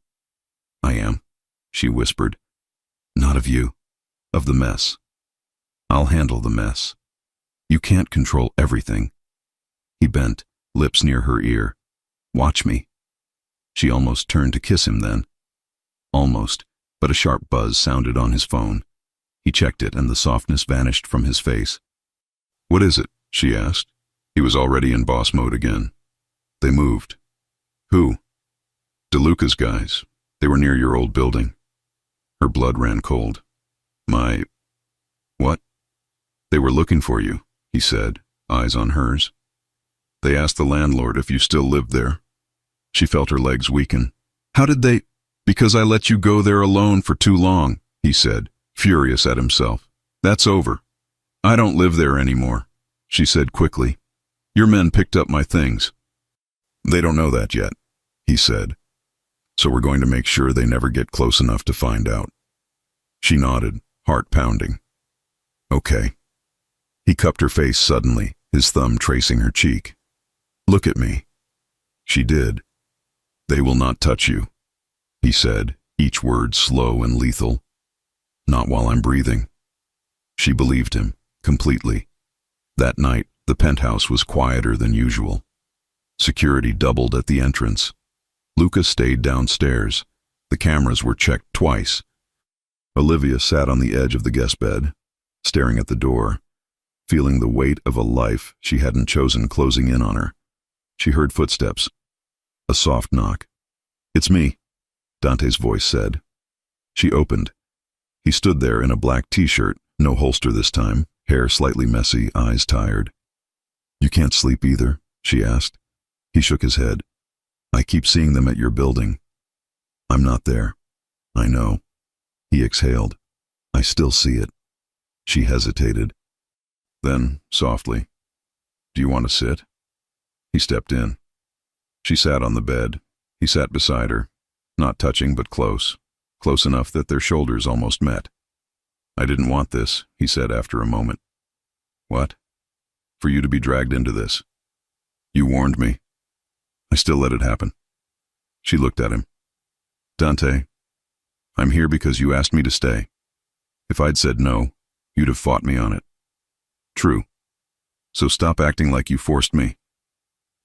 "I am," she whispered. "Not of you." of the mess. I'll handle the mess. You can't control everything. He bent, lips near her ear. Watch me. She almost turned to kiss him then. Almost, but a sharp buzz sounded on his phone. He checked it and the softness vanished from his face. What is it? She asked. He was already in boss mode again. They moved. Who? DeLuca's guys. They were near your old building. Her blood ran cold. What? They were looking for you, he said, eyes on hers. They asked the landlord if you still lived there. She felt her legs weaken. How did they? Because I let you go there alone for too long, he said, furious at himself. That's over. I don't live there anymore, she said quickly. Your men picked up my things. They don't know that yet, he said. So we're going to make sure they never get close enough to find out. She nodded, heart pounding. Okay. He cupped her face suddenly, his thumb tracing her cheek. Look at me. She did. They will not touch you, he said, each word slow and lethal. Not while I'm breathing. She believed him, completely. That night, the penthouse was quieter than usual. Security doubled at the entrance. Luca stayed downstairs. The cameras were checked twice. Olivia sat on the edge of the guest bed, staring at the door, feeling the weight of a life she hadn't chosen closing in on her. She heard footsteps. A soft knock. It's me, Dante's voice said. She opened. He stood there in a black t-shirt, no holster this time, hair slightly messy, eyes tired. You can't sleep either, she asked. He shook his head. I keep seeing them at your building. I'm not there. I know. He exhaled. I still see it. She hesitated. Then, softly, do you want to sit? He stepped in. She sat on the bed. He sat beside her, not touching but close enough that their shoulders almost met. I didn't want this, he said after a moment. What? For you to be dragged into this. You warned me. I still let it happen. She looked at him. Dante, I'm here because you asked me to stay. If I'd said no, you'd have fought me on it. True. So stop acting like you forced me.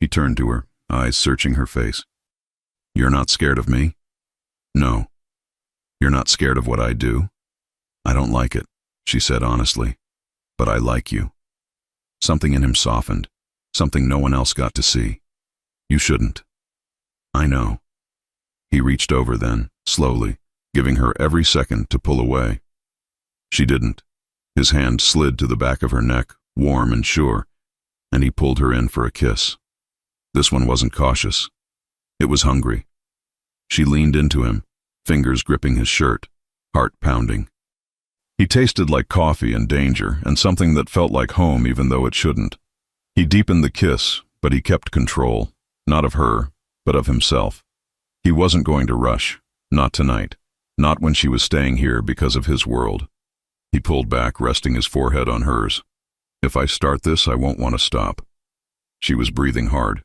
He turned to her, eyes searching her face. You're not scared of me? No. You're not scared of what I do? I don't like it, she said honestly. But I like you. Something in him softened, something no one else got to see. You shouldn't. I know. He reached over then, slowly, giving her every second to pull away. She didn't. His hand slid to the back of her neck, warm and sure, and he pulled her in for a kiss. This one wasn't cautious. It was hungry. She leaned into him, fingers gripping his shirt, heart pounding. He tasted like coffee and danger, and something that felt like home even though it shouldn't. He deepened the kiss, but he kept control, not of her, but of himself. He wasn't going to rush, not tonight, not when she was staying here because of his world. He pulled back, resting his forehead on hers. If I start this, I won't want to stop. She was breathing hard.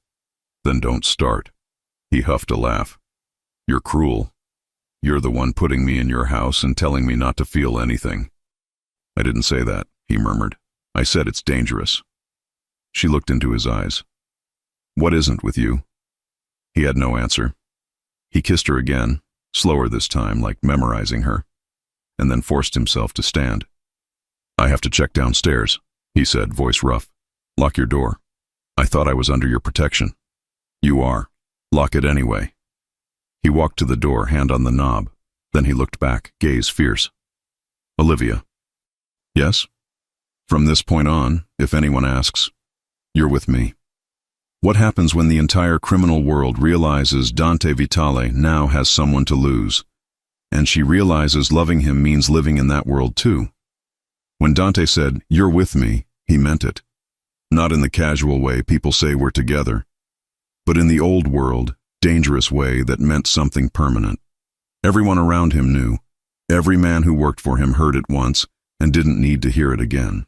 Then don't start. He huffed a laugh. You're cruel. You're the one putting me in your house and telling me not to feel anything. I didn't say that, he murmured. I said it's dangerous. She looked into his eyes. What isn't with you? He had no answer. He kissed her again, slower this time, like memorizing her, and then forced himself to stand. I have to check downstairs, he said, voice rough. Lock your door. I thought I was under your protection. You are. Lock it anyway. He walked to the door, hand on the knob. Then he looked back, gaze fierce. Olivia. Yes? From this point on, if anyone asks, you're with me. What happens when the entire criminal world realizes Dante Vitale now has someone to lose, and she realizes loving him means living in that world too? When Dante said, you're with me, he meant it. Not in the casual way people say we're together, but in the old world, dangerous way that meant something permanent. Everyone around him knew. Every man who worked for him heard it once and didn't need to hear it again.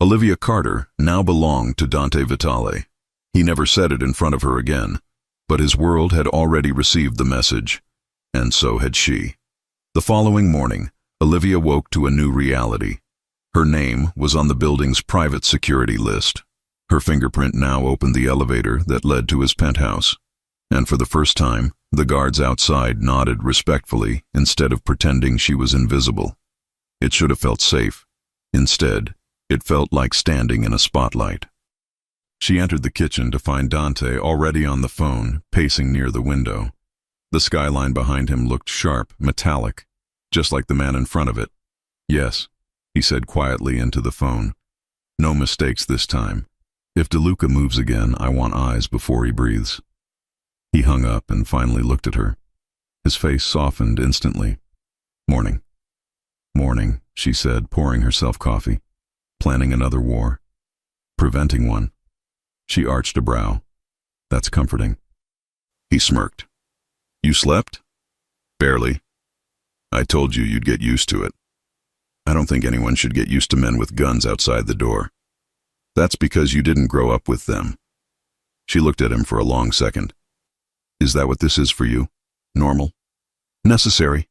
Olivia Carter now belonged to Dante Vitale. He never said it in front of her again, but his world had already received the message, and so had she. The following morning, Olivia woke to a new reality. Her name was on the building's private security list. Her fingerprint now opened the elevator that led to his penthouse. And for the first time, the guards outside nodded respectfully instead of pretending she was invisible. It should have felt safe. Instead, it felt like standing in a spotlight. She entered the kitchen to find Dante already on the phone, pacing near the window. The skyline behind him looked sharp, metallic, just like the man in front of it. "Yes," he said quietly into the phone. "No mistakes this time. If DeLuca moves again, I want eyes before he breathes." He hung up and finally looked at her. His face softened instantly. "Morning." "Morning," she said, pouring herself coffee. "Planning another war?" "Preventing one." She arched a brow. "That's comforting." He smirked. "You slept?" "Barely. I told you you'd get used to it. I don't think anyone should get used to men with guns outside the door. That's because you didn't grow up with them." She looked at him for a long second. "Is that what this is for you? Normal? Necessary?"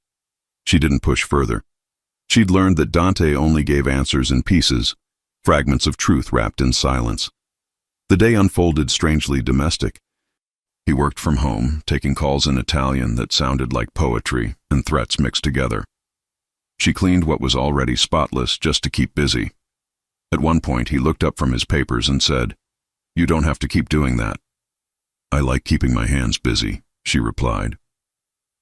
She didn't push further. She'd learned that Dante only gave answers in pieces, fragments of truth wrapped in silence. The day unfolded strangely domestic. He worked from home, taking calls in Italian that sounded like poetry and threats mixed together. She cleaned what was already spotless just to keep busy. At one point, he looked up from his papers and said, "You don't have to keep doing that." "I like keeping my hands busy," she replied.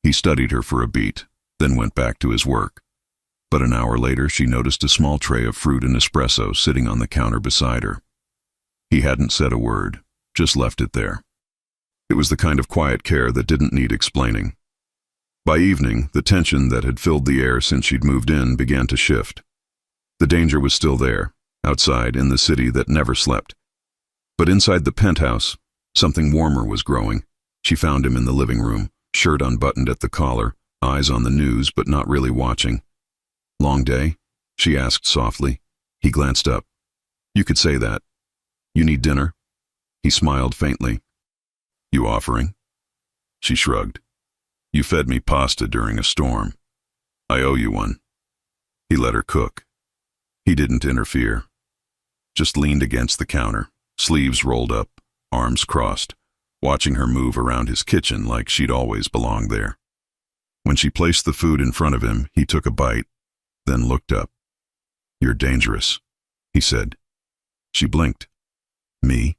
He studied her for a beat, then went back to his work. But an hour later, she noticed a small tray of fruit and espresso sitting on the counter beside her. He hadn't said a word, just left it there. It was the kind of quiet care that didn't need explaining. By evening, the tension that had filled the air since she'd moved in began to shift. The danger was still there, outside in the city that never slept. But inside the penthouse, something warmer was growing. She found him in the living room, shirt unbuttoned at the collar, eyes on the news but not really watching. "Long day?" she asked softly. He glanced up. "You could say that. You need dinner?" He smiled faintly. "You offering?" She shrugged. "You fed me pasta during a storm. I owe you one." He let her cook. He didn't interfere. Just leaned against the counter, sleeves rolled up, arms crossed, watching her move around his kitchen like she'd always belonged there. When she placed the food in front of him, he took a bite, then looked up. "You're dangerous," he said. She blinked. "Me?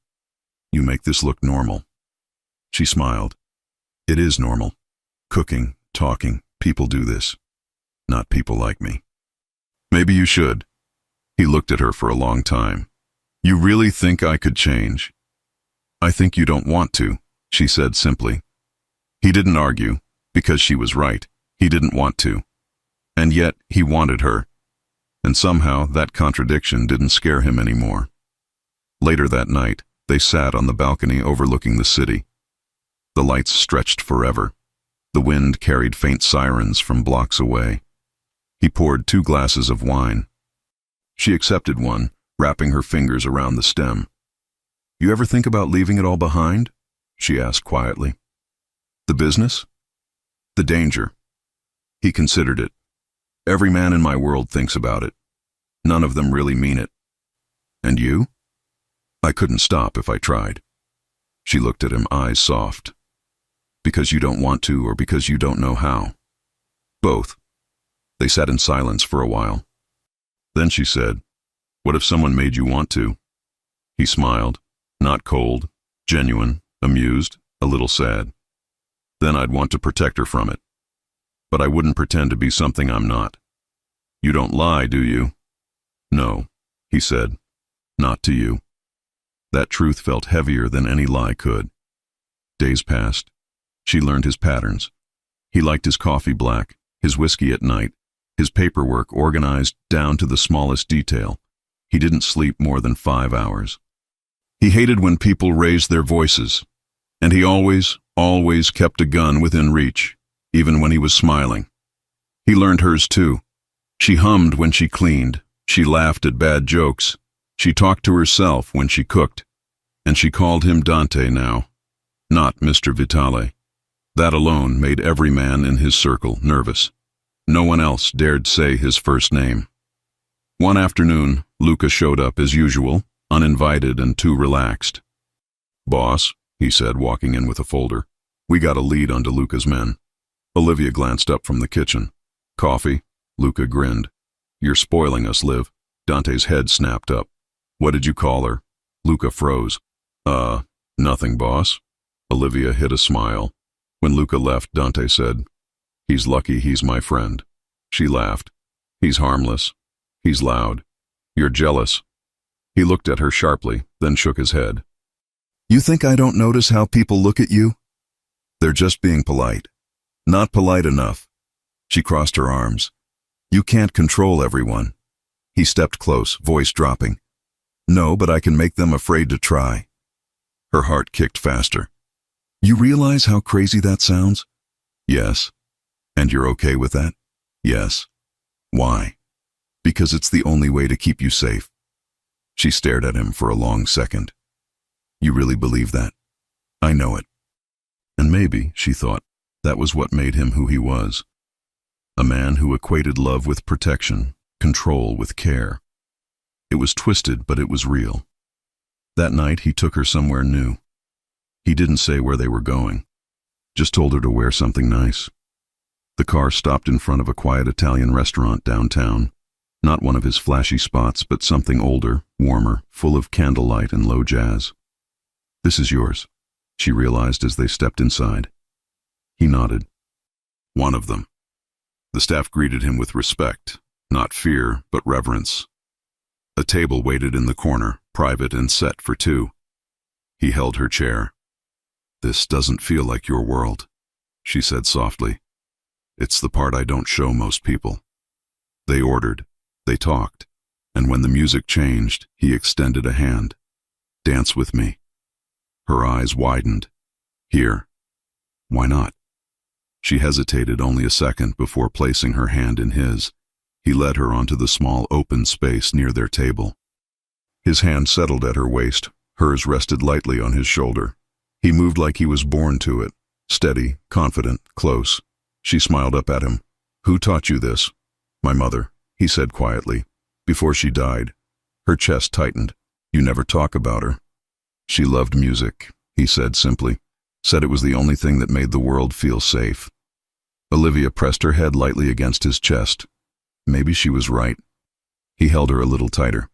You make this look normal." She smiled. "It is normal. Cooking, talking, people do this. Not people like me." "Maybe you should." He looked at her for a long time. "You really think I could change?" "I think you don't want to," she said simply. He didn't argue, because she was right. He didn't want to. And yet, he wanted her. And somehow, that contradiction didn't scare him anymore. Later that night, they sat on the balcony overlooking the city. The lights stretched forever. The wind carried faint sirens from blocks away. He poured 2 glasses of wine. She accepted one, wrapping her fingers around the stem. "You ever think about leaving it all behind?" she asked quietly. "The business?" "The danger." He considered it. "Every man in my world thinks about it. None of them really mean it." "And you?" "I couldn't stop if I tried." She looked at him, eyes soft. "Because you don't want to or because you don't know how?" "Both." They sat in silence for a while. Then she said, "What if someone made you want to?" He smiled, not cold, genuine, amused, a little sad. "Then I'd want to protect her from it. But I wouldn't pretend to be something I'm not." "You don't lie, do you?" "No," he said, "not to you." That truth felt heavier than any lie could. Days passed. She learned his patterns. He liked his coffee black, his whiskey at night, his paperwork organized down to the smallest detail. He didn't sleep more than 5 hours. He hated when people raised their voices, and he always kept a gun within reach, even when he was smiling. He learned hers too. She hummed when she cleaned, she laughed at bad jokes, she talked to herself when she cooked, and she called him Dante now, not Mr. Vitale. That alone made every man in his circle nervous. No one else dared say his first name. One afternoon, Luca showed up as usual, uninvited and too relaxed. "Boss," he said, walking in with a folder. "We got a lead on DeLuca's men." Olivia glanced up from the kitchen. "Coffee?" Luca grinned. "You're spoiling us, Liv." Dante's head snapped up. "What did you call her?" Luca froze. Nothing, boss." Olivia hid a smile. When Luca left, Dante said, "He's lucky he's my friend." She laughed. "He's harmless. He's loud. You're jealous." He looked at her sharply, then shook his head. "You think I don't notice how people look at you? They're just being polite. Not polite enough." She crossed her arms. "You can't control everyone." He stepped close, voice dropping. "No, but I can make them afraid to try." Her heart kicked faster. "You realize how crazy that sounds?" "Yes." "And you're okay with that?" "Yes." "Why?" "Because it's the only way to keep you safe." She stared at him for a long second. "You really believe that?" "I know it." And maybe, she thought, that was what made him who he was. A man who equated love with protection, control with care. It was twisted, but it was real. That night, he took her somewhere new. He didn't say where they were going, just told her to wear something nice. The car stopped in front of a quiet Italian restaurant downtown, not one of his flashy spots, but something older, warmer, full of candlelight and low jazz. "This is yours," she realized as they stepped inside. He nodded. "One of them." The staff greeted him with respect, not fear, but reverence. A table waited in the corner, private and set for two. He held her chair. "This doesn't feel like your world," she said softly. "It's the part I don't show most people." They ordered, they talked, and when the music changed, he extended a hand. "Dance with me." Her eyes widened. "Here." "Why not?" She hesitated only a second before placing her hand in his. He led her onto the small open space near their table. His hand settled at her waist, hers rested lightly on his shoulder. He moved like he was born to it, steady, confident, close. She smiled up at him. "Who taught you this?" "My mother," he said quietly, "before she died." Her chest tightened. "You never talk about her." "She loved music," he said simply. "Said it was the only thing that made the world feel safe." Olivia pressed her head lightly against his chest. Maybe she was right. He held her a little tighter.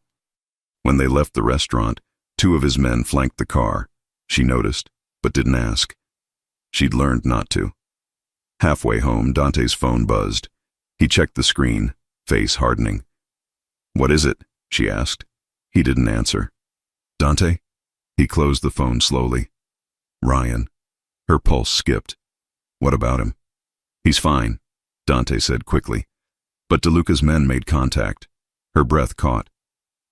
When they left the restaurant, two of his men flanked the car. She noticed, but didn't ask. She'd learned not to. Halfway home, Dante's phone buzzed. He checked the screen, face hardening. "What is it?" she asked. He didn't answer. "Dante?" He closed the phone slowly. "Ryan." Her pulse skipped. "What about him?" "He's fine," Dante said quickly. But DeLuca's men made contact. Her breath caught.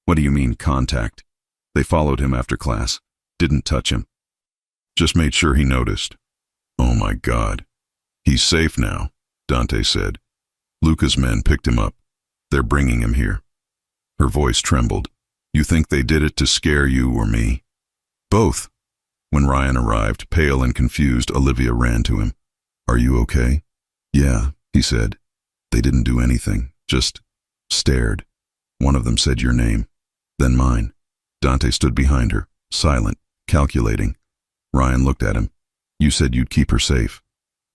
"What do you mean, contact?" "They followed him after class. Didn't touch him. Just made sure he noticed." "Oh my God." "He's safe now," Dante said. "Luca's men picked him up. They're bringing him here." Her voice trembled. "You think they did it to scare you or me?" "Both." When Ryan arrived, pale and confused, Olivia ran to him. "Are you okay?" "Yeah," he said. "They didn't do anything, just stared. One of them said your name, then mine." Dante stood behind her, silent, calculating. Ryan looked at him. "You said you'd keep her safe."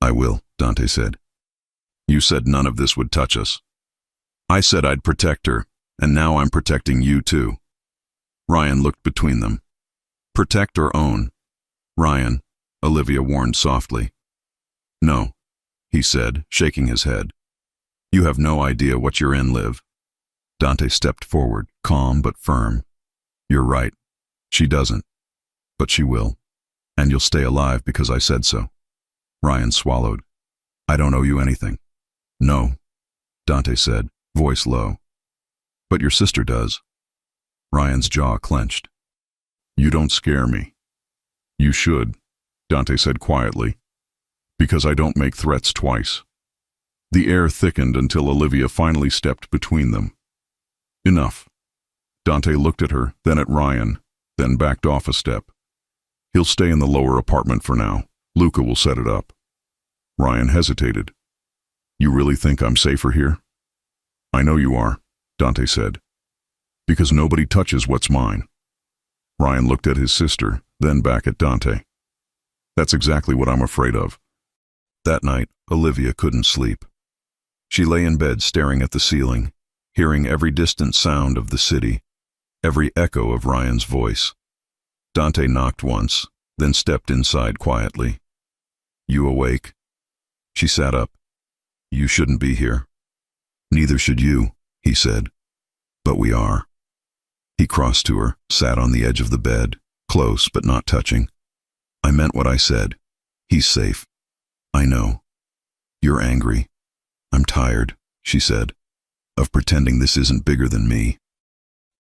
"I will," Dante said. "You said none of this would touch us." "I said I'd protect her, and now I'm protecting you too." Ryan looked between them. "Protect or own?" "Ryan," Olivia warned softly. "No," he said, shaking his head. "You have no idea what you're in, Liv." Dante stepped forward, calm but firm. "You're right. She doesn't. But she will. And you'll stay alive because I said so." Ryan swallowed. "I don't owe you anything." "No," Dante said, voice low. "But your sister does." Ryan's jaw clenched. "You don't scare me." "You should," Dante said quietly, "because I don't make threats twice." The air thickened until Olivia finally stepped between them. "Enough." Dante looked at her, then at Ryan, then backed off a step. "He'll stay in the lower apartment for now. Luca will set it up." Ryan hesitated. You really think I'm safer here? I know you are, Dante said. Because nobody touches what's mine. Ryan looked at his sister, then back at Dante. That's exactly what I'm afraid of. That night, Olivia couldn't sleep. She lay in bed staring at the ceiling, hearing every distant sound of the city, every echo of Ryan's voice. Dante knocked once, then stepped inside quietly. You awake? She sat up. You shouldn't be here. Neither should you, he said. But we are. He crossed to her, sat on the edge of the bed, close but not touching. I meant what I said. He's safe. I know. You're angry. I'm tired, she said, of pretending this isn't bigger than me.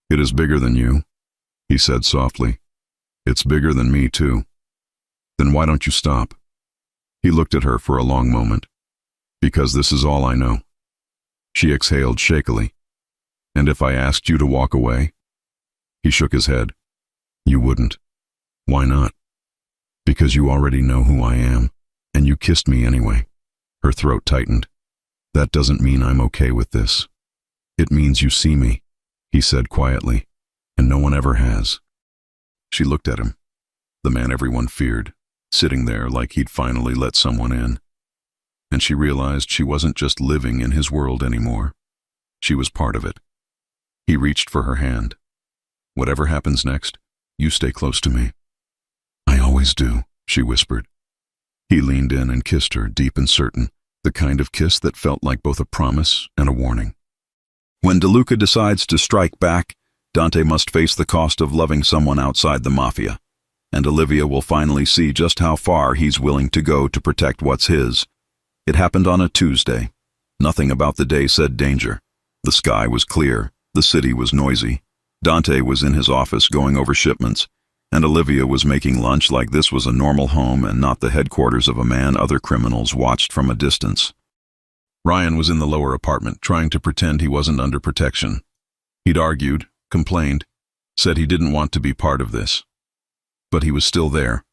It is bigger than you, he said softly. It's bigger than me too. Then why don't you stop? He looked at her for a long moment. Because this is all I know. She exhaled shakily. And if I asked you to walk away? He shook his head. You wouldn't. Why not? Because you already know who I am, and you kissed me anyway. Her throat tightened. That doesn't mean I'm okay with this. It means you see me, he said quietly, and no one ever has. She looked at him, the man everyone feared, sitting there like he'd finally let someone in. And she realized she wasn't just living in his world anymore. She was part of it. He reached for her hand. Whatever happens next, you stay close to me. I always do, she whispered. He leaned in and kissed her, deep and certain, the kind of kiss that felt like both a promise and a warning. When DeLuca decides to strike back, Dante must face the cost of loving someone outside the Mafia, and Olivia will finally see just how far he's willing to go to protect what's his. It happened on a Tuesday. Nothing about the day said danger. The sky was clear, the city was noisy. Dante was in his office going over shipments, and Olivia was making lunch like this was a normal home and not the headquarters of a man other criminals watched from a distance. Ryan was in the lower apartment, trying to pretend he wasn't under protection. He'd argued, complained, said he didn't want to be part of this. But he was still there,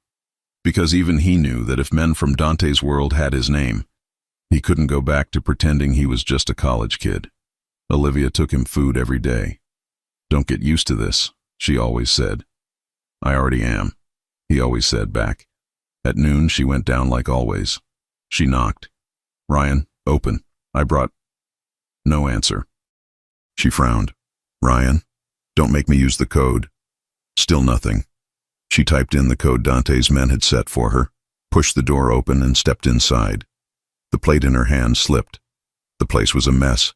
because even he knew that if men from Dante's world had his name, he couldn't go back to pretending he was just a college kid. Olivia took him food every day. Don't get used to this, she always said. I already am, he always said back. At noon, she went down like always. She knocked. Ryan, open. I brought... No answer. She frowned. Ryan, don't make me use the code. Still nothing. She typed in the code Dante's men had set for her, pushed the door open and stepped inside. The plate in her hand slipped. The place was a mess.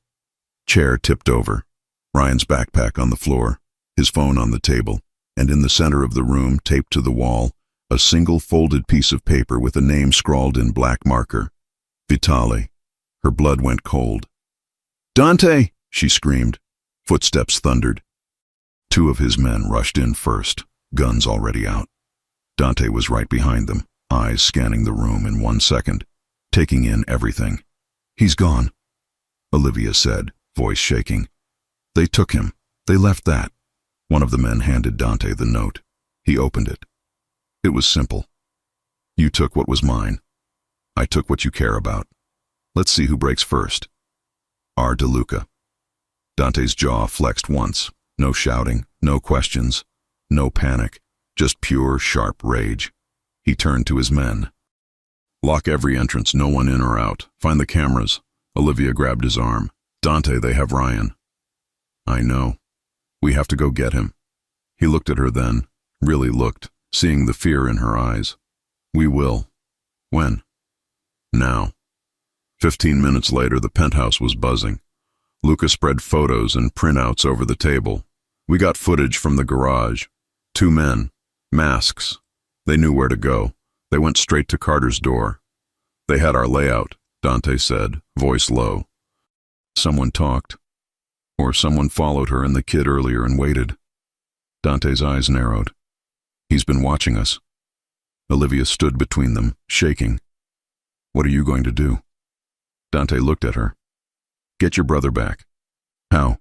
Chair tipped over. Ryan's backpack on the floor, his phone on the table, and in the center of the room, taped to the wall, a single folded piece of paper with a name scrawled in black marker. Vitale. Her blood went cold. Dante! She screamed. Footsteps thundered. Two of his men rushed in first, guns already out. Dante was right behind them, eyes scanning the room in 1 second, taking in everything. He's gone, Olivia said, voice shaking. They took him. They left that. One of the men handed Dante the note. He opened it. It was simple. You took what was mine. I took what you care about. Let's see who breaks first. R. DeLuca. Dante's jaw flexed once. No shouting, no questions, no panic, just pure, sharp rage. He turned to his men. Lock every entrance, no one in or out. Find the cameras. Olivia grabbed his arm. Dante, they have Ryan. I know. We have to go get him. He looked at her then, really looked, seeing the fear in her eyes. We will. When? Now. 15 minutes later, the penthouse was buzzing. Luca spread photos and printouts over the table. We got footage from the garage. 2 men. Masks. They knew where to go. They went straight to Carter's door. They had our layout, Dante said, voice low. Someone talked. Or someone followed her and the kid earlier and waited. Dante's eyes narrowed. He's been watching us. Olivia stood between them, shaking. What are you going to do? Dante looked at her. Get your brother back. How?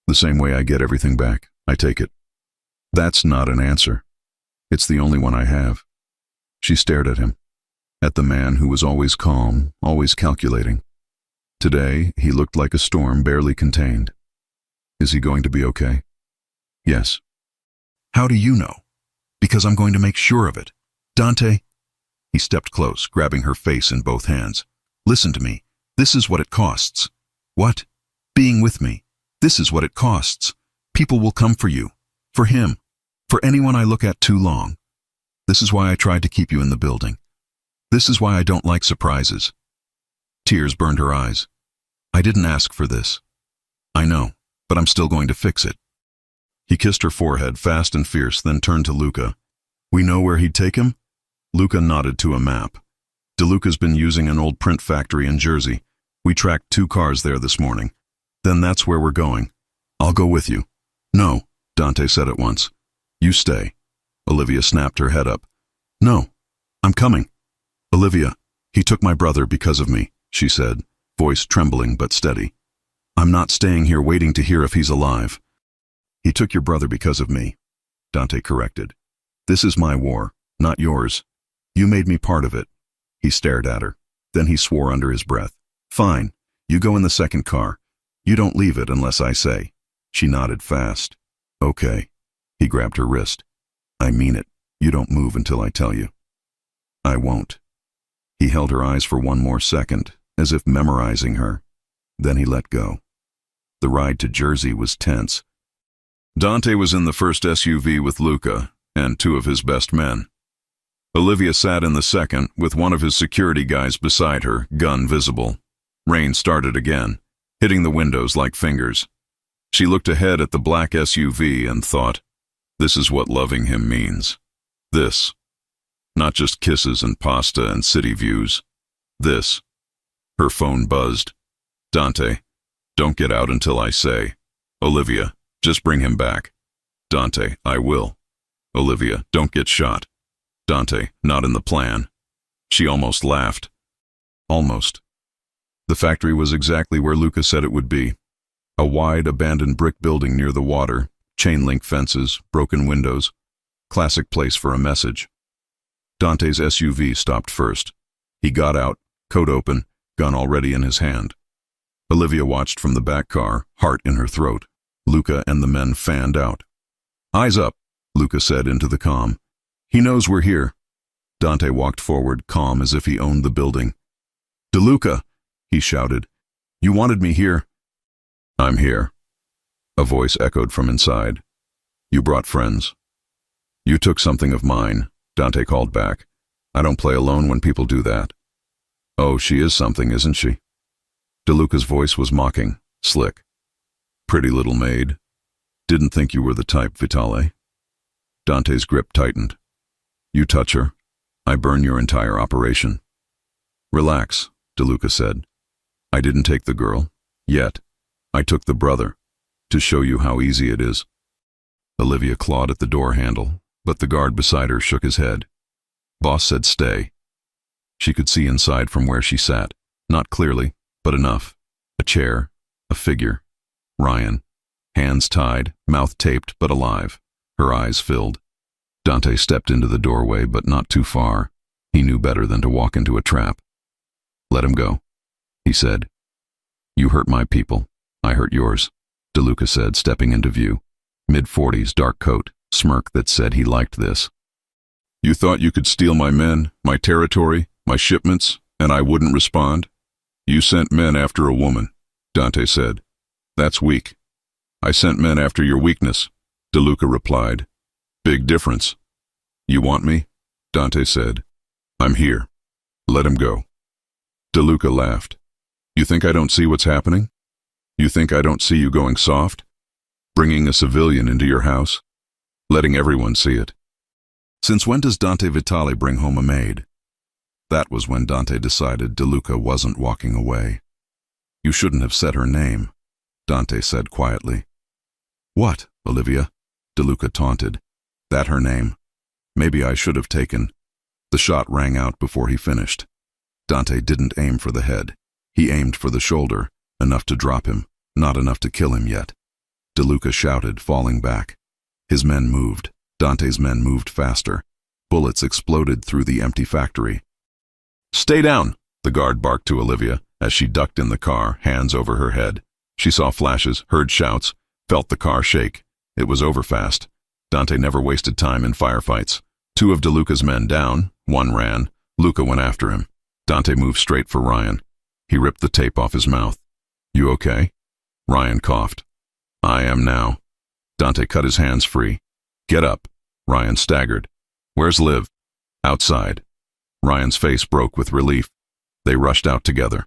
The same way I get everything back. I take it. That's not an answer. It's the only one I have. She stared at him. At the man who was always calm, always calculating. Today, he looked like a storm barely contained. Is he going to be okay? Yes. How do you know? Because I'm going to make sure of it. Dante? He stepped close, grabbing her face in both hands. Listen to me. This is what it costs. What? Being with me. This is what it costs. People will come for you. For him. For anyone I look at too long. This is why I tried to keep you in the building. This is why I don't like surprises. Tears burned her eyes. I didn't ask for this. I know, but I'm still going to fix it. He kissed her forehead fast and fierce, then turned to Luca. We know where he'd take him? Luca nodded to a map. DeLuca's been using an old print factory in Jersey. We tracked 2 cars there this morning. Then that's where we're going. I'll go with you. No, Dante said at once. You stay. Olivia snapped her head up. No, I'm coming. Olivia, he took my brother because of me, she said, voice trembling but steady. I'm not staying here waiting to hear if he's alive. He took your brother because of me, Dante corrected. This is my war, not yours. You made me part of it. He stared at her. Then he swore under his breath. Fine, you go in the second car. You don't leave it unless I say. She nodded fast. Okay. He grabbed her wrist. I mean it. You don't move until I tell you. I won't. He held her eyes for one more second, as if memorizing her. Then he let go. The ride to Jersey was tense. Dante was in the first SUV with Luca and 2 of his best men. Olivia sat in the second with one of his security guys beside her, gun visible. Rain started again, hitting the windows like fingers. She looked ahead at the black SUV and thought, this is what loving him means. This. Not just kisses and pasta and city views. This. Her phone buzzed. Dante, don't get out until I say. Olivia, just bring him back. Dante, I will. Olivia, don't get shot. Dante, not in the plan. She almost laughed. Almost. The factory was exactly where Luca said it would be. A wide, abandoned brick building near the water, chain-link fences, broken windows. Classic place for a message. Dante's SUV stopped first. He got out, coat open, gun already in his hand. Olivia watched from the back car, heart in her throat. Luca and the men fanned out. Eyes up, Luca said into the comm. He knows we're here. Dante walked forward, calm as if he owned the building. DeLuca, he shouted. You wanted me here. I'm here. A voice echoed from inside. You brought friends. You took something of mine, Dante called back. I don't play alone when people do that. Oh, she is something, isn't she? DeLuca's voice was mocking, slick. Pretty little maid. Didn't think you were the type, Vitale. Dante's grip tightened. You touch her, I burn your entire operation. Relax, DeLuca said. I didn't take the girl, yet. I took the brother, to show you how easy it is. Olivia clawed at the door handle, but the guard beside her shook his head. Boss said stay. She could see inside from where she sat, not clearly, but enough. A chair, a figure. Ryan, hands tied, mouth taped but alive, her eyes filled. Dante stepped into the doorway, but not too far. He knew better than to walk into a trap. Let him go, he said. You hurt my people, I hurt yours, DeLuca said, stepping into view. Mid-40s, dark coat, smirk that said he liked this. You thought you could steal my men, my territory, my shipments, and I wouldn't respond? You sent men after a woman, Dante said. That's weak. I sent men after your weakness, DeLuca replied. Big difference. You want me? Dante said. I'm here. Let him go. DeLuca laughed. You think I don't see what's happening? You think I don't see you going soft? Bringing a civilian into your house? Letting everyone see it. Since when does Dante Vitale bring home a maid? That was when Dante decided DeLuca wasn't walking away. You shouldn't have said her name, Dante said quietly. What, Olivia? DeLuca taunted. That her name. Maybe I should have taken. The shot rang out before he finished. Dante didn't aim for the head. He aimed for the shoulder, enough to drop him, not enough to kill him yet. DeLuca shouted, falling back. His men moved. Dante's men moved faster. Bullets exploded through the empty factory. Stay down, the guard barked to Olivia. As she ducked in the car, hands over her head, she saw flashes, heard shouts, felt the car shake. It was over fast. Dante never wasted time in firefights. Two of DeLuca's men down, one ran. Luca went after him. Dante moved straight for Ryan. He ripped the tape off his mouth. "You okay?" Ryan coughed. "I am now." Dante cut his hands free. "Get up." Ryan staggered. "Where's Liv?" "Outside." Ryan's face broke with relief. They rushed out together.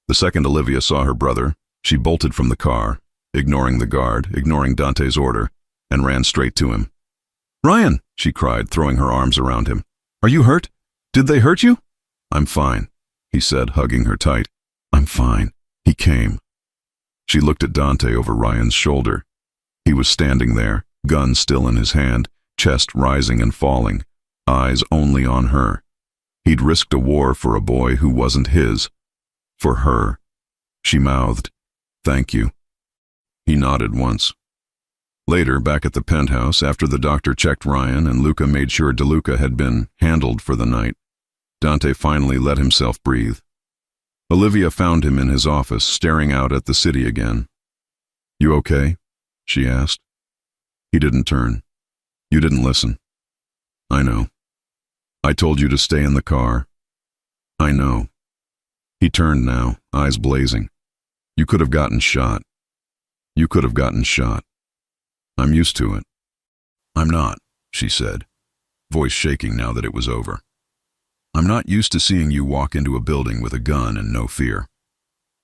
The second Olivia saw her brother, she bolted from the car, ignoring the guard, ignoring Dante's order, and ran straight to him. "Ryan!" she cried, throwing her arms around him. "Are you hurt? Did they hurt you?" "I'm fine," he said, hugging her tight. "I'm fine." He came. She looked at Dante over Ryan's shoulder. He was standing there, gun still in his hand, chest rising and falling, eyes only on her. He'd risked a war for a boy who wasn't his. For her. She mouthed, "Thank you." He nodded once. Later, back at the penthouse, after the doctor checked Ryan and Luca made sure DeLuca had been handled for the night, Dante finally let himself breathe. Olivia found him in his office, staring out at the city again. "You okay?" she asked. He didn't turn. "You didn't listen." "I know. I told you to stay in the car." "I know." He turned now, eyes blazing. "You could have gotten shot. You could have gotten shot. I'm used to it." "I'm not," she said, voice shaking now that it was over. "I'm not used to seeing you walk into a building with a gun and no fear.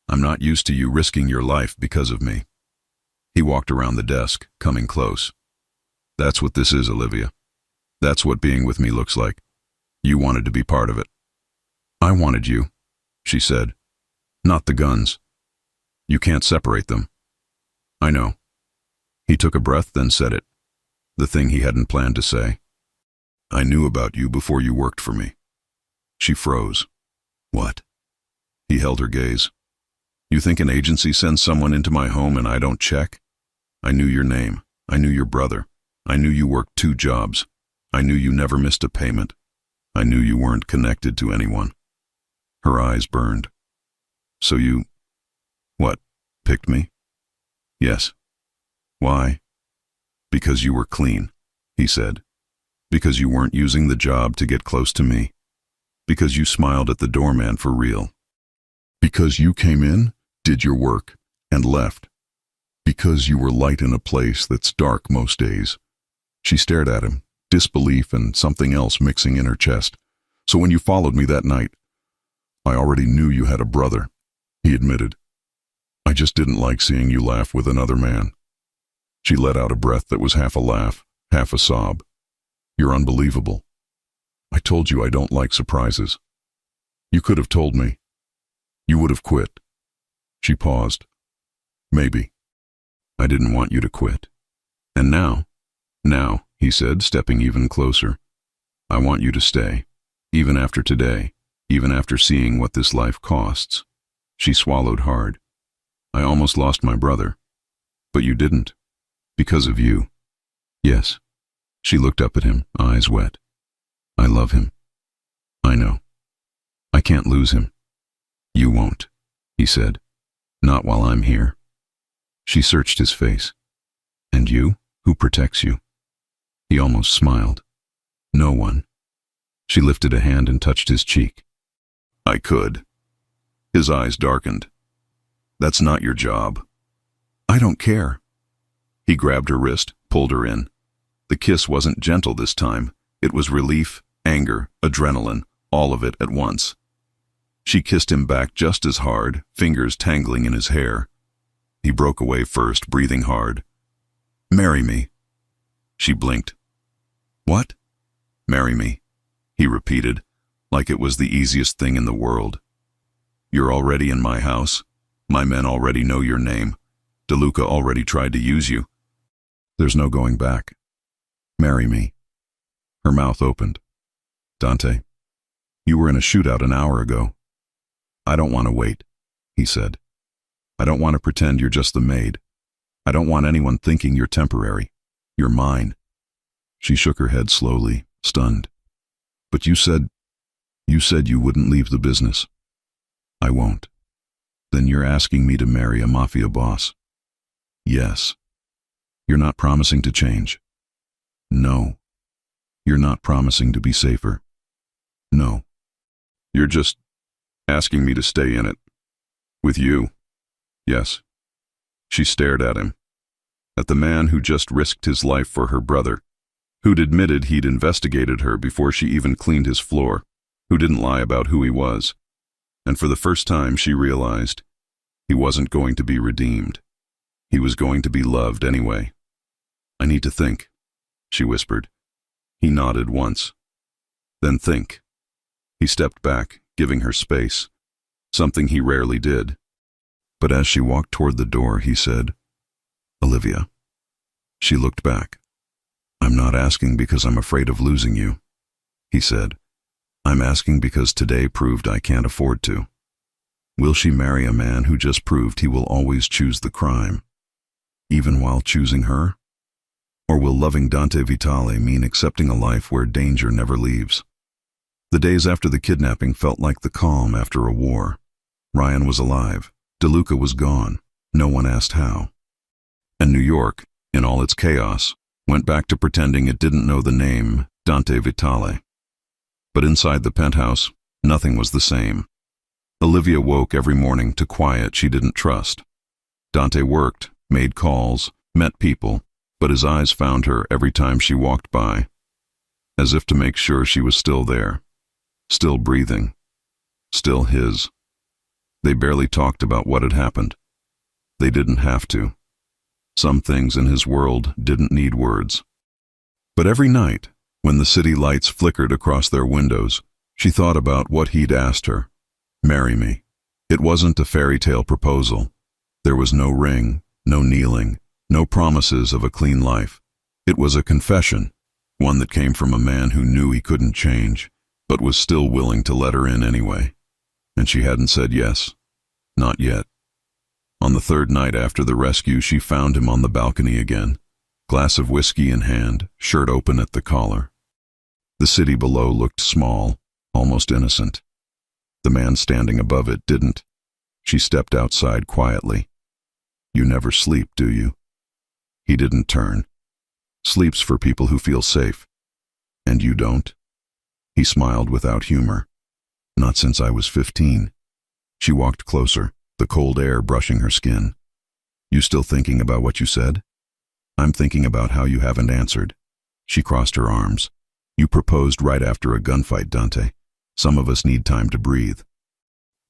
I'm not used to you risking your life because of me." He walked around the desk, coming close. "That's what this is, Olivia. That's what being with me looks like. You wanted to be part of it." "I wanted you," she said. "Not the guns. You can't separate them." "I know." He took a breath, then said it. The thing he hadn't planned to say. "I knew about you before you worked for me." She froze. "What?" He held her gaze. "You think an agency sends someone into my home and I don't check? I knew your name. I knew your brother. I knew you worked 2 jobs. I knew you never missed a payment. I knew you weren't connected to anyone." Her eyes burned. "So you... what, picked me?" "Yes." "Why?" "Because you were clean," he said. "Because you weren't using the job to get close to me. Because you smiled at the doorman for real. Because you came in, did your work, and left. Because you were light in a place that's dark most days." She stared at him, disbelief and something else mixing in her chest. "So when you followed me that night, I already knew you had a brother," he admitted. "I just didn't like seeing you laugh with another man." She let out a breath that was half a laugh, half a sob. "You're unbelievable. I told you I don't like surprises. You could have told me. You would have quit." She paused. "Maybe. I didn't want you to quit. And now, he said, stepping even closer, "I want you to stay, even after today, even after seeing what this life costs." She swallowed hard. "I almost lost my brother. But you didn't. Because of you." "Yes." She looked up at him, eyes wet. "I love him." "I know. I can't lose him." "You won't," he said. "Not while I'm here." She searched his face. "And you? Who protects you?" He almost smiled. "No one." She lifted a hand and touched his cheek. "I could." His eyes darkened. "That's not your job." "I don't care." He grabbed her wrist, pulled her in. The kiss wasn't gentle this time. It was relief, anger, adrenaline, all of it at once. She kissed him back just as hard, fingers tangling in his hair. He broke away first, breathing hard. "Marry me." She blinked. "What?" "Marry me," he repeated, like it was the easiest thing in the world. "You're already in my house. My men already know your name. DeLuca already tried to use you. There's no going back. Marry me." Her mouth opened. "Dante, you were in a shootout an hour ago." "I don't want to wait," he said. "I don't want to pretend you're just the maid. I don't want anyone thinking you're temporary. You're mine." She shook her head slowly, stunned. "But you said you wouldn't leave the business." "I won't." Then you're asking me to marry a mafia boss? Yes. You're not promising to change? No. You're not promising to be safer? No. You're just asking me to stay in it. With you? Yes. She stared at him. At the man who just risked his life for her brother, who'd admitted he'd investigated her before she even cleaned his floor, who didn't lie about who he was. And for the first time she realized he wasn't going to be redeemed. He was going to be loved anyway. I need to think, she whispered. He nodded once. Then think. He stepped back, giving her space, something he rarely did. But as she walked toward the door, he said, Olivia. She looked back. I'm not asking because I'm afraid of losing you, he said. I'm asking because today proved I can't afford to. Will she marry a man who just proved he will always choose the crime, even while choosing her? Or will loving Dante Vitale mean accepting a life where danger never leaves? The days after the kidnapping felt like the calm after a war. Ryan was alive. DeLuca was gone. No one asked how. And New York, in all its chaos, went back to pretending it didn't know the name Dante Vitale. But inside the penthouse, nothing was the same. Olivia woke every morning to quiet she didn't trust. Dante worked, made calls, met people, but his eyes found her every time she walked by, as if to make sure she was still there, still breathing, still his. They barely talked about what had happened. They didn't have to. Some things in his world didn't need words. But every night, when the city lights flickered across their windows, she thought about what he'd asked her. Marry me. It wasn't a fairy tale proposal. There was no ring, no kneeling, no promises of a clean life. It was a confession, one that came from a man who knew he couldn't change, but was still willing to let her in anyway. And she hadn't said yes. Not yet. On the third night after the rescue, she found him on the balcony again, glass of whiskey in hand, shirt open at the collar. The city below looked small, almost innocent. The man standing above it didn't. She stepped outside quietly. You never sleep, do you? He didn't turn. Sleep's for people who feel safe. And you don't? He smiled without humor. Not since I was 15. She walked closer, the cold air brushing her skin. You still thinking about what you said? I'm thinking about how you haven't answered. She crossed her arms. You proposed right after a gunfight, Dante. Some of us need time to breathe.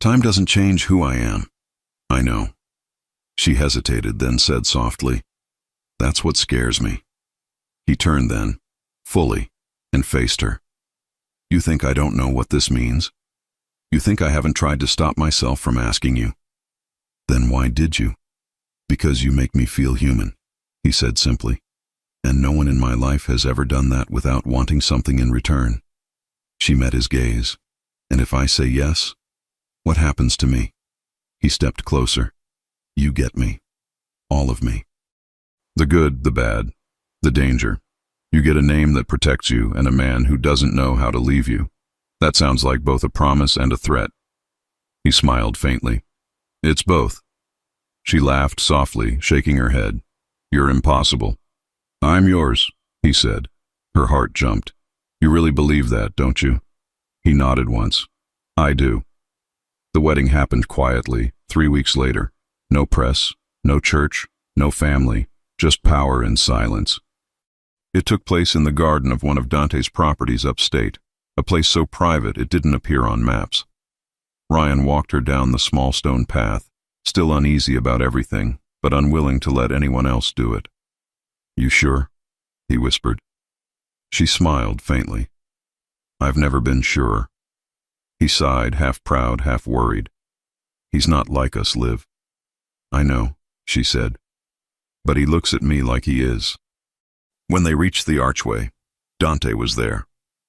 Time doesn't change who I am. I know. She hesitated, then said softly, That's what scares me. He turned then, fully, and faced her. You think I don't know what this means? You think I haven't tried to stop myself from asking you? Then why did you? Because you make me feel human, he said simply. And no one in my life has ever done that without wanting something in return. She met his gaze. And if I say yes, what happens to me? He stepped closer. You get me. All of me. The good, the bad, the danger. You get a name that protects you and a man who doesn't know how to leave you. That sounds like both a promise and a threat. He smiled faintly. It's both. She laughed softly, shaking her head. You're impossible. I'm yours, he said. Her heart jumped. You really believe that, don't you? He nodded once. I do. The wedding happened quietly, 3 weeks later. No press, no church, no family, just power and silence. It took place in the garden of one of Dante's properties upstate, a place so private it didn't appear on maps. Ryan walked her down the small stone path, still uneasy about everything, but unwilling to let anyone else do it. You sure? He whispered. She smiled faintly. I've never been sure. He sighed, half proud, half worried. He's not like us, Liv. I know, she said. But he looks at me like he is. When they reached the archway, Dante was there.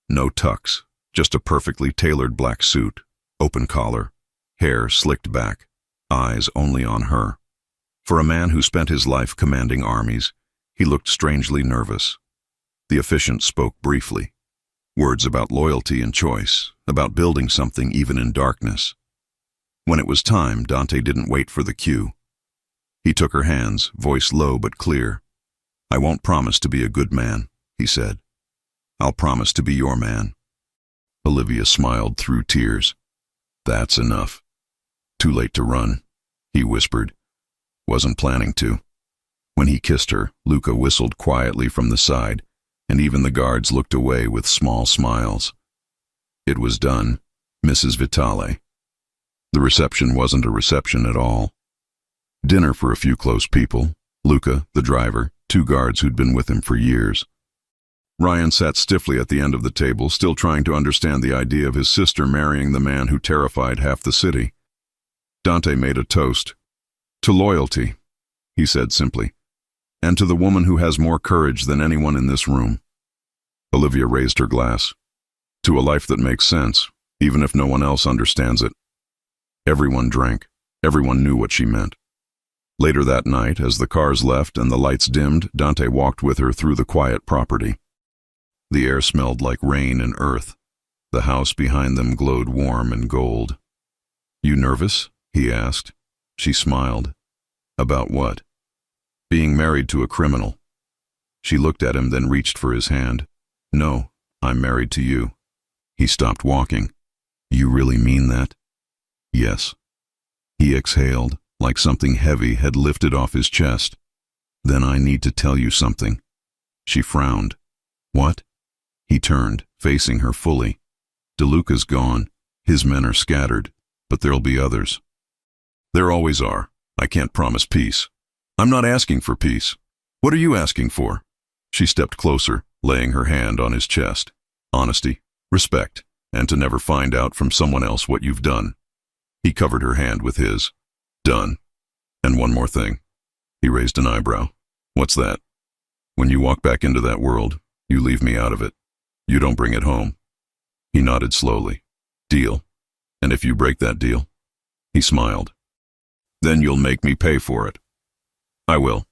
No tux, just a perfectly tailored black suit, open collar, hair slicked back, eyes only on her. For a man who spent his life commanding armies, he looked strangely nervous. The officiant spoke briefly. Words about loyalty and choice, about building something even in darkness. When it was time, Dante didn't wait for the cue. He took her hands, voice low but clear. "I won't promise to be a good man," he said. "I'll promise to be your man." Olivia smiled through tears. "That's enough." "Too late to run," he whispered. "Wasn't planning to." When he kissed her, Luca whistled quietly from the side, and even the guards looked away with small smiles. It was done, Mrs. Vitale. The reception wasn't a reception at all. Dinner for a few close people, Luca, the driver, 2 guards who'd been with him for years. Ryan sat stiffly at the end of the table, still trying to understand the idea of his sister marrying the man who terrified half the city. Dante made a toast. "To loyalty," he said simply, "and to the woman who has more courage than anyone in this room." Olivia raised her glass. "To a life that makes sense, even if no one else understands it." Everyone drank. Everyone knew what she meant. Later that night, as the cars left and the lights dimmed, Dante walked with her through the quiet property. The air smelled like rain and earth. The house behind them glowed warm and gold. "You nervous?" he asked. She smiled. "About what?" "Being married to a criminal." She looked at him, then reached for his hand. "No, I'm married to you." He stopped walking. "You really mean that?" "Yes." He exhaled, like something heavy had lifted off his chest. "Then I need to tell you something." She frowned. "What?" He turned, facing her fully. "DeLuca's gone. His men are scattered, but there'll be others." "There always are. I can't promise peace." "I'm not asking for peace. What are you asking for?" She stepped closer, laying her hand on his chest. "Honesty, respect, and to never find out from someone else what you've done." He covered her hand with his. "Done. And one more thing." He raised an eyebrow. "What's that?" "When you walk back into that world, you leave me out of it. You don't bring it home." He nodded slowly. "Deal. And if you break that deal?" He smiled. "Then you'll make me pay for it." "I will."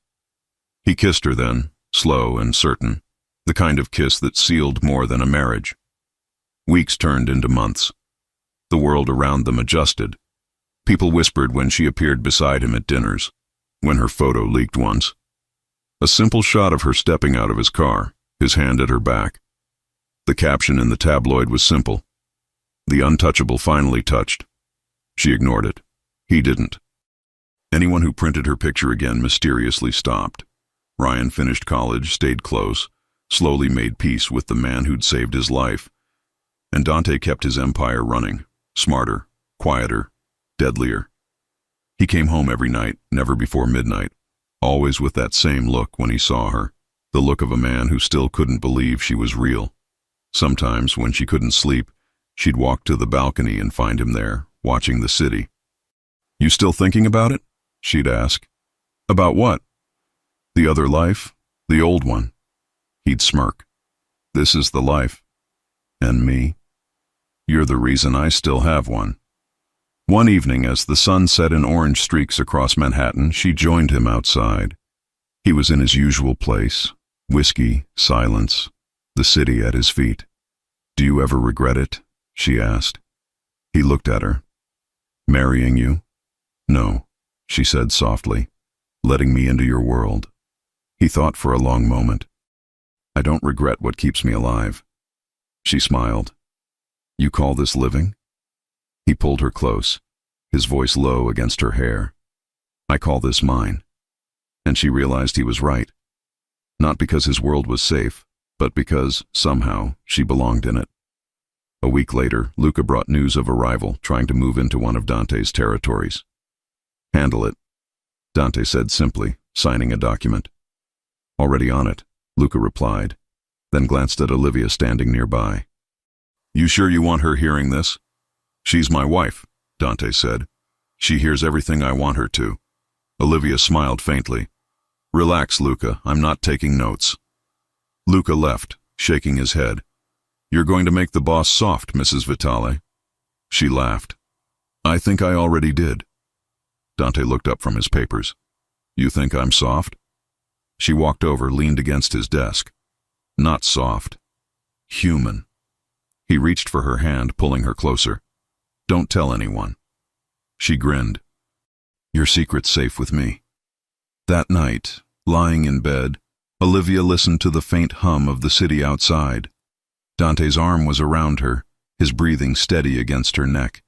He kissed her then, slow and certain, the kind of kiss that sealed more than a marriage. Weeks turned into months. The world around them adjusted. People whispered when she appeared beside him at dinners, when her photo leaked once. A simple shot of her stepping out of his car, his hand at her back. The caption in the tabloid was simple. "The untouchable finally touched." She ignored it. He didn't. Anyone who printed her picture again mysteriously stopped. Ryan finished college, stayed close, slowly made peace with the man who'd saved his life. And Dante kept his empire running, smarter, quieter, deadlier. He came home every night, never before midnight, always with that same look when he saw her, the look of a man who still couldn't believe she was real. Sometimes, when she couldn't sleep, she'd walk to the balcony and find him there, watching the city. "You still thinking about it?" she'd ask. "About what?" "The other life, the old one." He'd smirk. "This is the life. And me? You're the reason I still have one." One evening, as the sun set in orange streaks across Manhattan, she joined him outside. He was in his usual place, whiskey, silence, the city at his feet. "Do you ever regret it?" she asked. He looked at her. "Marrying you?" "No," she said softly, "letting me into your world." He thought for a long moment. "I don't regret what keeps me alive." She smiled. "You call this living?" He pulled her close, his voice low against her hair. "I call this mine." And she realized he was right. Not because his world was safe, but because, somehow, she belonged in it. A week later, Luca brought news of arrival, trying to move into one of Dante's territories. "Handle it," Dante said simply, signing a document. "Already on it," Luca replied, then glanced at Olivia standing nearby. "You sure you want her hearing this?" "She's my wife," Dante said. "She hears everything I want her to." Olivia smiled faintly. "Relax, Luca, I'm not taking notes." Luca left, shaking his head. "You're going to make the boss soft, Mrs. Vitale." She laughed. "I think I already did." Dante looked up from his papers. "You think I'm soft?" She walked over, leaned against his desk. "Not soft. Human." He reached for her hand, pulling her closer. "Don't tell anyone." She grinned. Your secret's safe with me. That night, lying in bed, Olivia listened to the faint hum of the city outside. Dante's arm was around her, his breathing steady against her neck.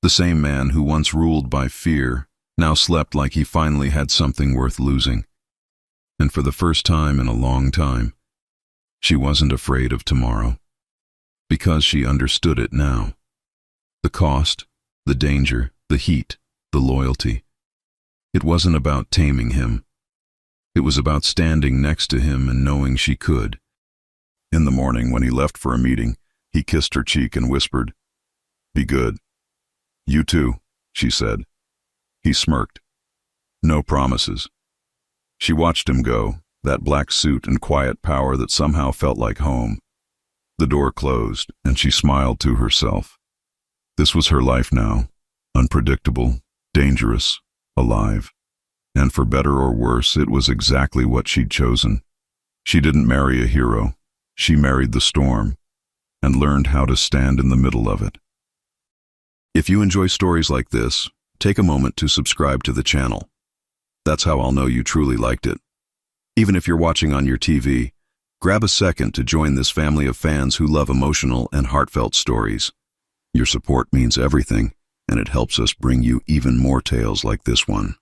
The same man who once ruled by fear now slept like he finally had something worth losing. And for the first time in a long time, she wasn't afraid of tomorrow. Because she understood it now. The cost, the danger, the heat, the loyalty. It wasn't about taming him. It was about standing next to him and knowing she could. In the morning, when he left for a meeting, he kissed her cheek and whispered, "Be good." "You too," she said. He smirked. No promises. She watched him go, that black suit and quiet power that somehow felt like home. The door closed, and she smiled to herself. This was her life now, unpredictable, dangerous, alive. And for better or worse, it was exactly what she'd chosen. She didn't marry a hero. She married the storm, and learned how to stand in the middle of it. If you enjoy stories like this, take a moment to subscribe to the channel. That's how I'll know you truly liked it. Even if you're watching on your TV, grab a second to join this family of fans who love emotional and heartfelt stories. Your support means everything, and it helps us bring you even more tales like this one.